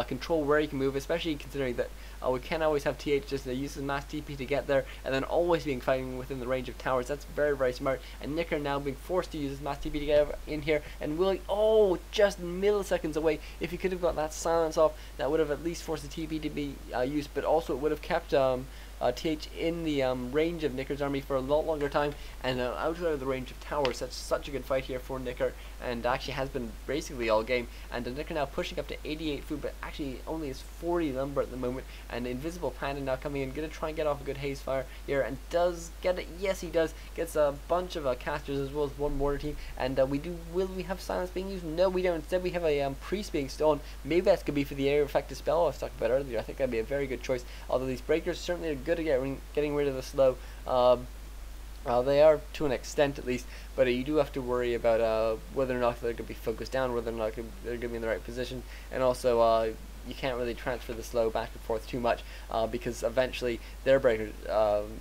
control where he can move, especially considering that we can't always have TH just use his mass TP to get there and then always being fighting within the range of towers. That's very, very smart. And Nicker now being forced to use his mass TP to get in here, and Willie, just milliseconds away. If he could have got that silence off, that would have at least forced the TP to be used, but also it would have kept TH in the range of Nicker's army for a lot longer time, and out of the range of towers. That's such a good fight here for Nicker, and actually has been basically all game. And Nicker now pushing up to 88 food, but actually only has 40 lumber at the moment. And Invisible Panda now coming in, gonna try and get off a good haze fire here, and does get it. Yes, he does. Gets a bunch of casters as well as one mortar team. And will we have silence being used? No, we don't. Instead, we have a priest being stolen. Maybe that's gonna be for the area effect spell I was talking about earlier. I think that'd be a very good choice. Although these breakers certainly are good at getting rid of the slow. They are to an extent at least, but you do have to worry about whether or not they're going to be focused down, whether or not they're going to be in the right position, and also you can't really transfer the slow back and forth too much because eventually their breakers,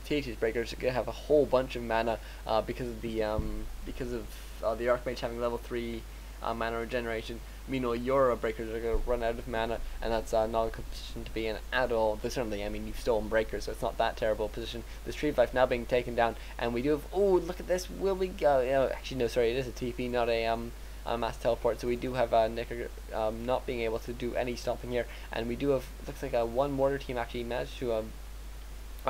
TH's breakers, are going to have a whole bunch of mana because of the Archmage having level 3 mana regeneration. Meanwhile, your breakers are going to run out of mana, and that's not a good position to be in at all. But certainly, I mean, you've stolen breakers, so it's not that terrible a position. This Tree of Life now being taken down, and we do have, look at this, will we go, actually no, sorry, it is a TP, not a mass teleport, so we do have Nicker not being able to do any stomping here, and we do have, looks like one mortar team actually managed to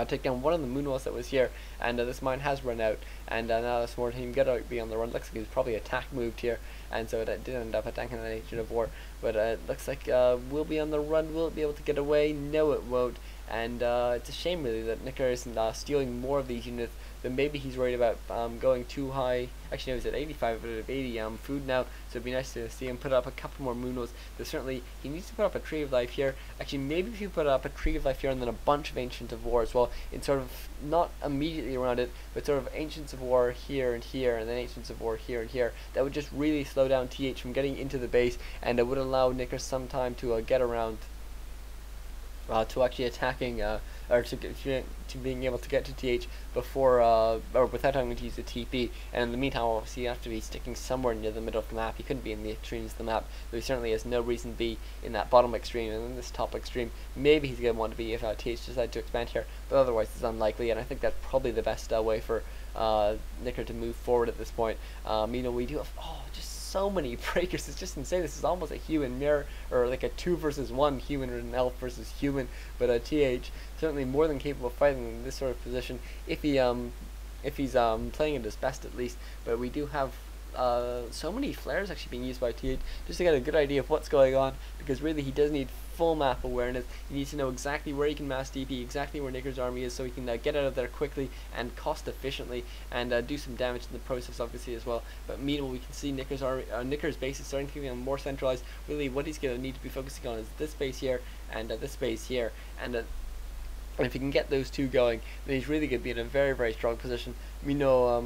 take down one of the moonwalls that was here, and this mine has run out, and now this mortar team gotta be on the run. Looks like he was probably attack moved here, and so it did end up attacking the Agent of War, but it looks like we'll be on the run. Will it be able to get away? No, it won't, and it's a shame really that Nicker isn't stealing more of these units. Then maybe he's worried about going too high. Actually, no, he's at 85 out of 80 food now, so it'd be nice to see him put up a couple more moonwalls. But certainly, he needs to put up a Tree of Life here. Actually, maybe if you put up a Tree of Life here and then a bunch of Ancients of War as well, in sort of, not immediately around it, but sort of Ancients of War here and here, and then Ancients of War here and here, that would just really slow down TH from getting into the base, and it would allow Nicker some time to get around to actually attacking or to being able to get to TH before or without having to use the TP. And in the meantime, obviously you have to be sticking somewhere near the middle of the map. He couldn't be in the extremes of the map, but he certainly has no reason to be in that bottom extreme. And in this top extreme, maybe he's going to want to be if TH decides to expand here, but otherwise it's unlikely, and I think that's probably the best way for Nicker to move forward at this point. We do have just so many breakers. It's just insane. This is almost a human mirror, or like a 2 versus 1 human or an elf versus human. But TH certainly more than capable of fighting in this sort of position if he's playing at his best at least. But we do have so many flares actually being used by th, just to get a good idea of what's going on, because really he does need full map awareness. He needs to know exactly where he can mass DP, exactly where Nicker's army is, so he can get out of there quickly and cost efficiently, and do some damage in the process, obviously, as well. But meanwhile, we can see Nicker's base is starting to become more centralized. Really, what he's going to need to be focusing on is this base here and this base here, and if he can get those two going, then he's really going to be in a very, very strong position. We know,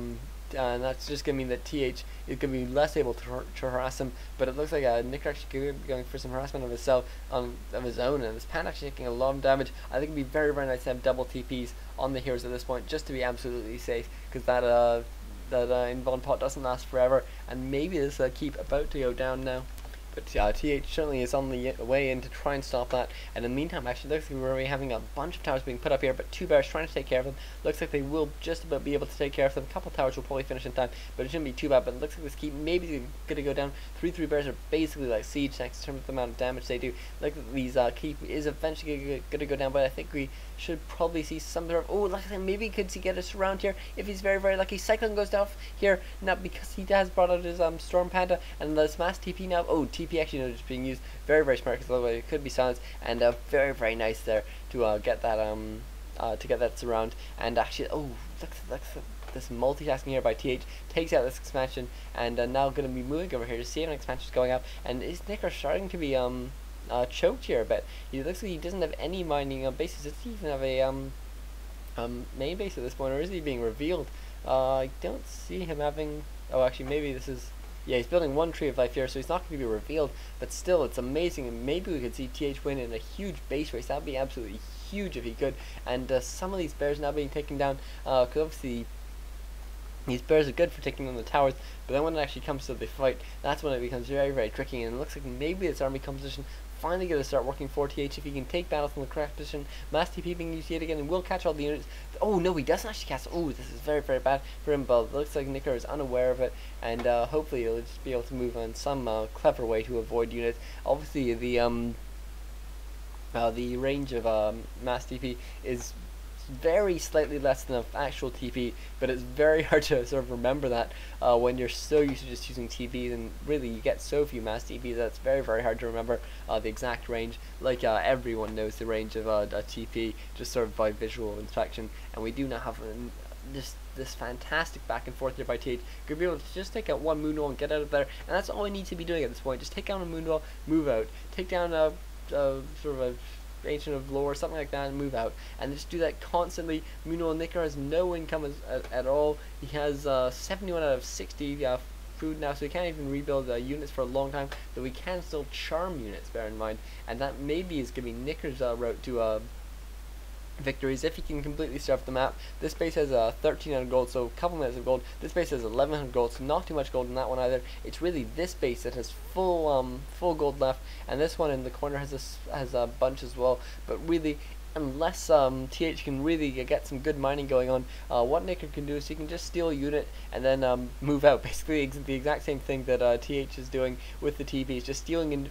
and that's just going to mean that th is going to be less able to harass him, but it looks like Nicker actually going for some harassment of himself, of his own, and this Pan actually taking a lot of damage. I think it would be very, very nice to have double TPs on the heroes at this point, just to be absolutely safe, because that invuln pot doesn't last forever, and maybe this keep about to go down now. But th certainly is on the way in to try and stop that. And in the meantime, actually, looks like we're already having a bunch of towers being put up here, but two bears trying to take care of them. Looks like they will just about be able to take care of them. A couple towers will probably finish in time, but it shouldn't be too bad. But it looks like this keep maybe going to go down. Three bears are basically like siege tanks in terms of the amount of damage they do. Look at these keep is eventually going to go down, but I think we should probably see some sort of, oh, look at him, maybe he could get us around here if he's very, very lucky. Cyclone goes down here, not because he has brought out his Storm Panda, and the mass TP now. Oh, TP actually knows it's being used. Very, very smart, because otherwise it could be silenced, and very, very nice there to get that surround. And actually, oh, look this multitasking here by th takes out this expansion, and now going to be moving over here to see if an expansion is going up, and is Nicker starting to be choked here a bit. He looks like he doesn't have any mining bases. Does he even have a main base at this point, or is he being revealed? I don't see him having. Oh, actually, maybe this is. Yeah, he's building one tree of life here, so he's not going to be revealed. But still, it's amazing, and maybe we could see th win in a huge base race. That'd be absolutely huge if he could. And some of these bears now being taken down, because obviously these bears are good for taking down the towers, but then when it actually comes to the fight, that's when it becomes very, very tricky. And it looks like maybe this army composition finally going to start working for th if he can take battles from the correct position. Mass TP being used yet again, and will catch all the units. Oh no, he doesn't actually cast. Oh, this is very, very bad for him, but it looks like Nicker is unaware of it, and hopefully he'll just be able to move on some clever way to avoid units. Obviously, the range of mass TP is very slightly less than an actual TP, but it's very hard to sort of remember that when you're so used to just using TPs, and really you get so few mass TPs that it's very, very hard to remember the exact range. Like everyone knows the range of a TP just sort of by visual inspection, and we do now have this fantastic back and forth here by th. Could be able to just take out one Moonwall and get out of there, and that's all we need to be doing at this point. Just take down a Moonwall, move out, take down a sort of a Ancient of Lore, something like that, and move out, and just do that constantly. Muno Nicker has no income at all. He has 71 out of 60 food now, so he can't even rebuild units for a long time, but we can still charm units, bear in mind, and that maybe is going to be Nicker's route to victories if he can completely surf the map. This base has 1300 gold, so a couple minutes of gold. This base has 1100 gold, so not too much gold in that one either. It's really this base that has full gold left, and this one in the corner has a bunch as well. But really, unless th can really get some good mining going on, what Nicker can do is he can just steal a unit and then move out. Basically the exact same thing that th is doing with the TPs, just stealing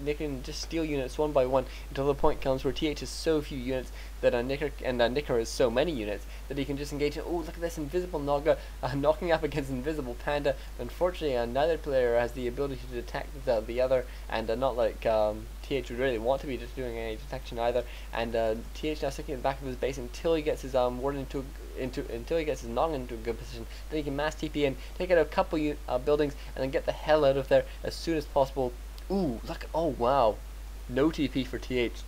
Nicker can just steal units one by one until the point comes where th has so few units that Nicker has so many units that he can just engage in. Oh, look at this invisible Naga knocking up against invisible Panda. Unfortunately, neither player has the ability to detect the other, and not like th would really want to be just doing any detection either. And th now sticking at the back of his base until he gets his warden until he gets his Nog into a good position. Then he can mass TP in, take out a couple buildings, and then get the hell out of there as soon as possible. Ooh, look! Oh wow, no TP for th.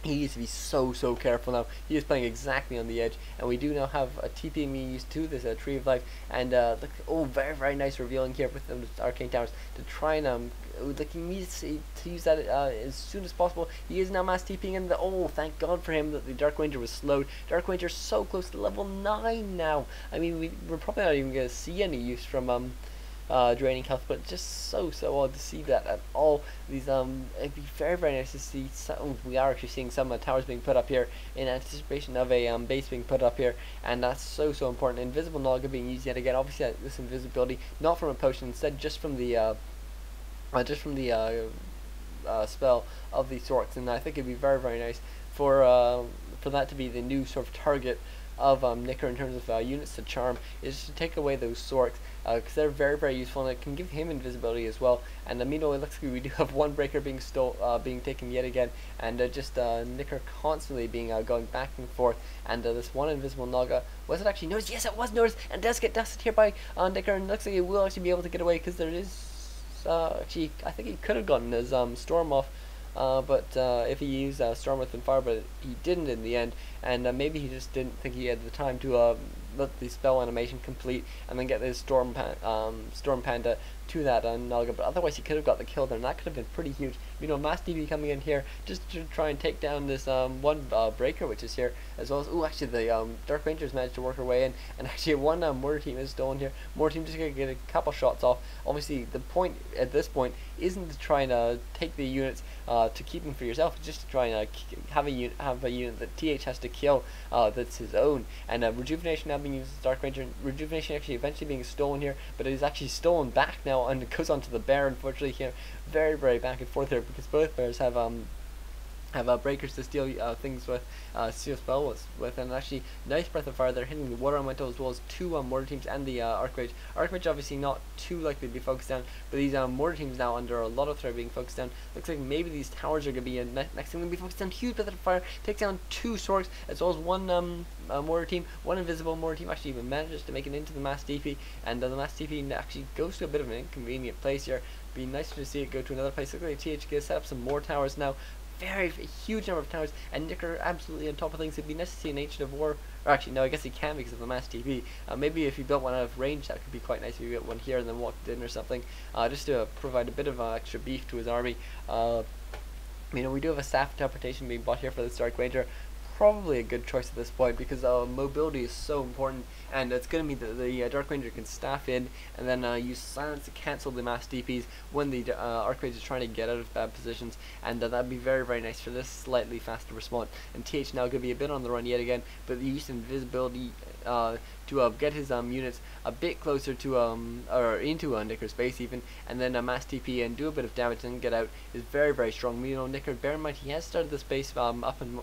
He needs to be so careful now. He is playing exactly on the edge, and we do now have a TP being used to this Tree of Life, and look, oh, very nice revealing here with the Arcane Towers to try and like he needs to use that as soon as possible. He is now mass TPing in the. Oh, thank God for him that the Dark Ranger was slowed. Dark Ranger's so close to level 9 now. I mean, we're probably not even going to see any use from draining health, but just so odd to see that at all. These it'd be very nice to see we are actually seeing some towers being put up here in anticipation of a base being put up here, and that's so important. Invisible Naga being used yet again. Obviously this invisibility not from a potion, instead just from the spell of the Sorks, and I think it'd be very nice for that to be the new sort of target of Nicker in terms of units to charm is to take away those Sorks, because they're very useful, and it can give him invisibility as well. And meanwhile, it looks like we do have one breaker being being taken yet again, and just Nicker constantly being going back and forth. And this one invisible Naga, was it actually noticed? Yes, it was noticed, and does get dusted here by Nicker, and looks like he will actually be able to get away, because there is actually, I think he could have gotten his Storm off. But if he used Storm Within Fire, but he didn't in the end, and maybe he just didn't think he had the time to let the spell animation complete and then get this Storm Panda to that Naga, but otherwise he could have got the kill there, and that could have been pretty huge. You know, Mass DB coming in here just to try and take down this one breaker which is here, as well as, oh, actually the Dark Rangers managed to work her way in, and actually one Mortar Team is stolen here. Mortar Team just gonna get a couple shots off. Obviously the point at this point isn't to try and take the units to keep them for yourself, it's just to try and have a unit that TH has to kill that's his own. And Rejuvenation now being used as Dark Ranger, Rejuvenation actually eventually being stolen here, but it is actually stolen back now, and it goes onto the bear, unfortunately here. Very back and forth here, because both bears have breakers to steal things with, steal spells with, and actually nice Breath of Fire. They're hitting the Water Elemental as well as two Mortar Teams and the Archmage. Archmage obviously not too likely to be focused down, but these Mortar Teams now under a lot of threat being focused down. Looks like maybe these towers are going to be next thing to be focused down. Huge Breath of Fire takes down two Sorks as well as one Mortar Team. One invisible Mortar Team actually even manages to make it into the Mass DP, and the Mass DP actually goes to a bit of an inconvenient place here. Be nicer to see it go to another place. Looks like TH gets set up some more towers now. Very huge number of towers, and Nicker absolutely on top of things. It'd be nice to see an Ancient of War, or actually no, I guess he can because of the Mass TP. Maybe if you built one out of range, that could be quite nice. If you built one here and then walked in or something, just to provide a bit of extra beef to his army. You know, we do have a staff interpretation being bought here for this Dark Ranger. Probably a good choice at this point, because mobility is so important, and it's going to be the Dark Ranger can staff in and then use silence to cancel the Mass DPs when the Archmage is trying to get out of bad positions, and that'd be very nice for this slightly faster response. And TH now going to be a bit on the run yet again, but the use of invisibility to get his units a bit closer to or into Nicker's base even, and then Mass TP and do a bit of damage and get out is very strong. You know, Nicker, bear in mind he has started this base up and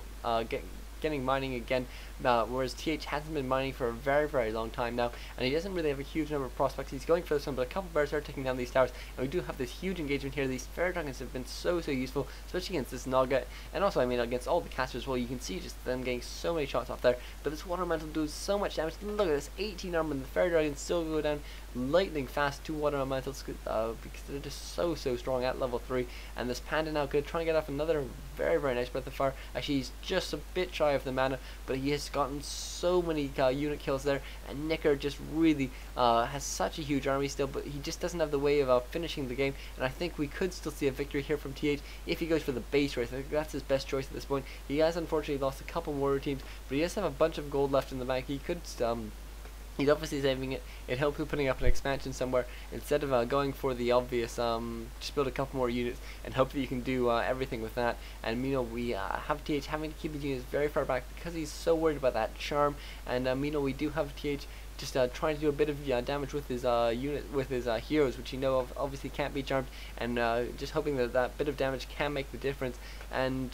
getting mining again, whereas TH hasn't been mining for a very long time now, and he doesn't really have a huge number of prospects. He's going for this one, but a couple bears are taking down these towers, and we do have this huge engagement here. These Fairy Dragons have been so useful, especially against this Naga, and also, I mean, against all the casters as well. You can see just them getting so many shots off there, but this Water Elemental does so much damage. Look at this, 18 armor, and the Fairy Dragons still go down lightning fast to Water Elementals, because they're just so strong at level 3, and this Panda now could try and get off another very nice Breath of Fire. Actually, he's just a bit shy of the mana, but he has gotten so many unit kills there, and Nicker just really has such a huge army still, but he just doesn't have the way of finishing the game, and I think we could still see a victory here from TH if he goes for the base race. I think that's his best choice at this point. He has unfortunately lost a couple more teams, but he does have a bunch of gold left in the bank. He could he's obviously saving it. It helped him putting up an expansion somewhere instead of going for the obvious just build a couple more units and hope that you can do everything with that. And you know, we have TH having to keep his units very far back because he's so worried about that charm. And you know, we do have TH just trying to do a bit of damage with his heroes, which you know of obviously can't be charmed, and just hoping that that bit of damage can make the difference. And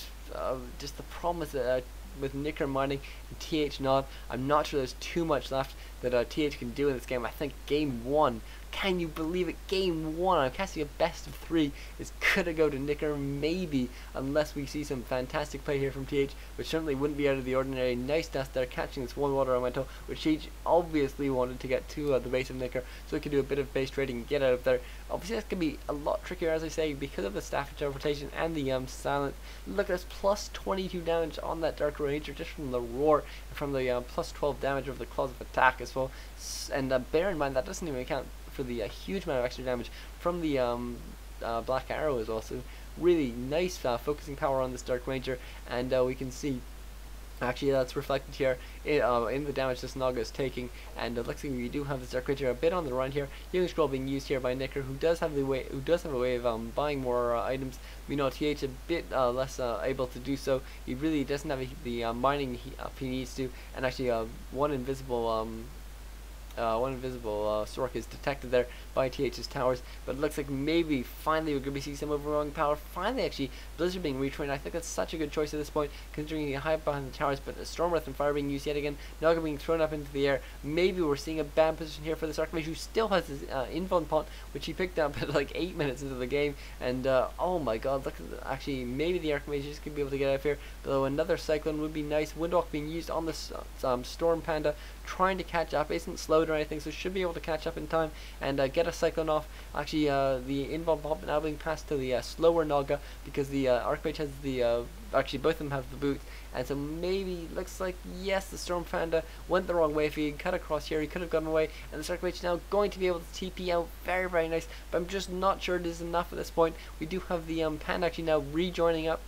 just the problem is that with Nicker mining and TH not, I'm not sure there's too much left that TH can do in this game. I think game 1, can you believe it, game 1, I'm casting a best of 3, is gonna go to Nicker, maybe, unless we see some fantastic play here from TH, which certainly wouldn't be out of the ordinary. Nice dust there, catching this one Water Elemental, which TH obviously wanted to get to the base of Nicker, so he could do a bit of base trading and get out of there. Obviously that's gonna be a lot trickier, as I say, because of the staff interpretation and the silent. Look at this, plus 22 damage on that Dark Ranger just from the roar, and from the plus 12 damage of the claws of attack as well. And bear in mind that doesn't even account for the huge amount of extra damage from the Black Arrow as well. So really nice focusing power on this Dark Ranger, and we can see actually that's reflected here in the damage this Naga is taking. And looks like we do have this Dark Ranger a bit on the run here. Healing Scroll being used here by Nicker, who does have a way of buying more items. We know TH a bit less able to do so. He really doesn't have the mining he needs to, and actually one invisible one invisible Sork is detected there by TH's towers, but it looks like maybe finally we're going to be seeing some overwhelming power. Finally, actually, Blizzard being retrained. I think that's such a good choice at this point, considering he high behind the towers, but a Storm Wrath and Fire being used yet again. Naga being thrown up into the air. Maybe we're seeing a bad position here for this Archmage, who still has his Invuln Pot, which he picked up at like 8 minutes into the game, and oh my god, look at the, actually, maybe the Archmage is going to be able to get out of here, though another Cyclone would be nice. Windwalk being used on this Storm Panda, trying to catch up, isn't slowed or anything, so should be able to catch up in time and get a Cyclone off. Actually, the Invuln Pop now being passed to the slower Naga, because the Archmage has the, actually both of them have the boots, and so maybe, looks like, yes, the Storm Panda went the wrong way. If he had cut across here, he could have gotten away, and the Archmage now going to be able to TP out. Very, very nice, but I'm just not sure it is enough at this point. We do have the Panda actually now rejoining up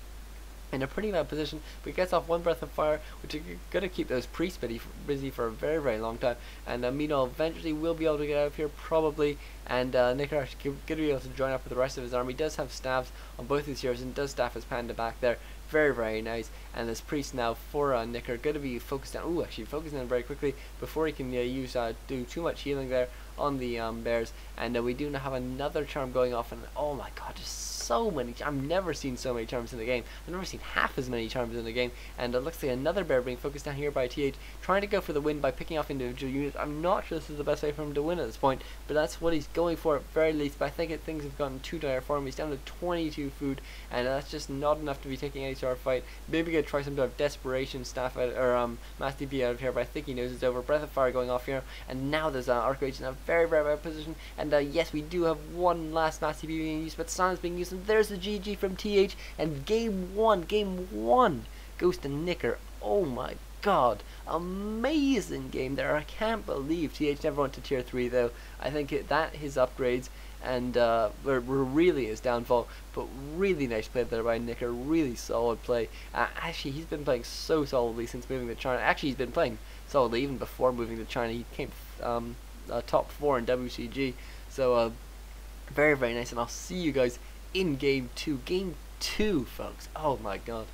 in a pretty bad position, but he gets off one Breath of Fire, which is going to keep those priests busy for a very, very long time. And Mino eventually will be able to get out of here, probably, and Nicker actually going to be able to join up with the rest of his army. He does have staffs on both his heroes and does staff his Panda back there. Very, very nice. And this priest now for Nicker going to be focused down. Ooh, actually focusing down very quickly before he can do too much healing there on the bears. And we do now have another charm going off, and oh my god, just so many. I've never seen so many charms in the game. I've never seen half as many charms in the game. And it looks like another bear being focused down here by TH, trying to go for the win by picking off individual units. I'm not sure this is the best way for him to win at this point, but that's what he's going for at very least. But I think things have gotten too dire for him. He's down to 22 food, and that's just not enough to be taking any sort of fight. Maybe gonna try some sort of desperation staff out, or mass DP out of here, but I think he knows it's over. Breath of Fire going off here, and now there's Archmage in a very, very bad position. And yes, we do have one last mass DP being used, but Silence being used, and there's the GG from TH, and game one goes to Nicker. Oh my god, amazing game there. I can't believe TH never went to tier 3 though. I think that his upgrades and were really his downfall, but really nice play there by Nicker, really solid play. Actually, he's been playing so solidly since moving to China. Actually, he's been playing solidly even before moving to China. He came top 4 in WCG, so very, very nice, and I'll see you guys in game 2, folks. Oh my god.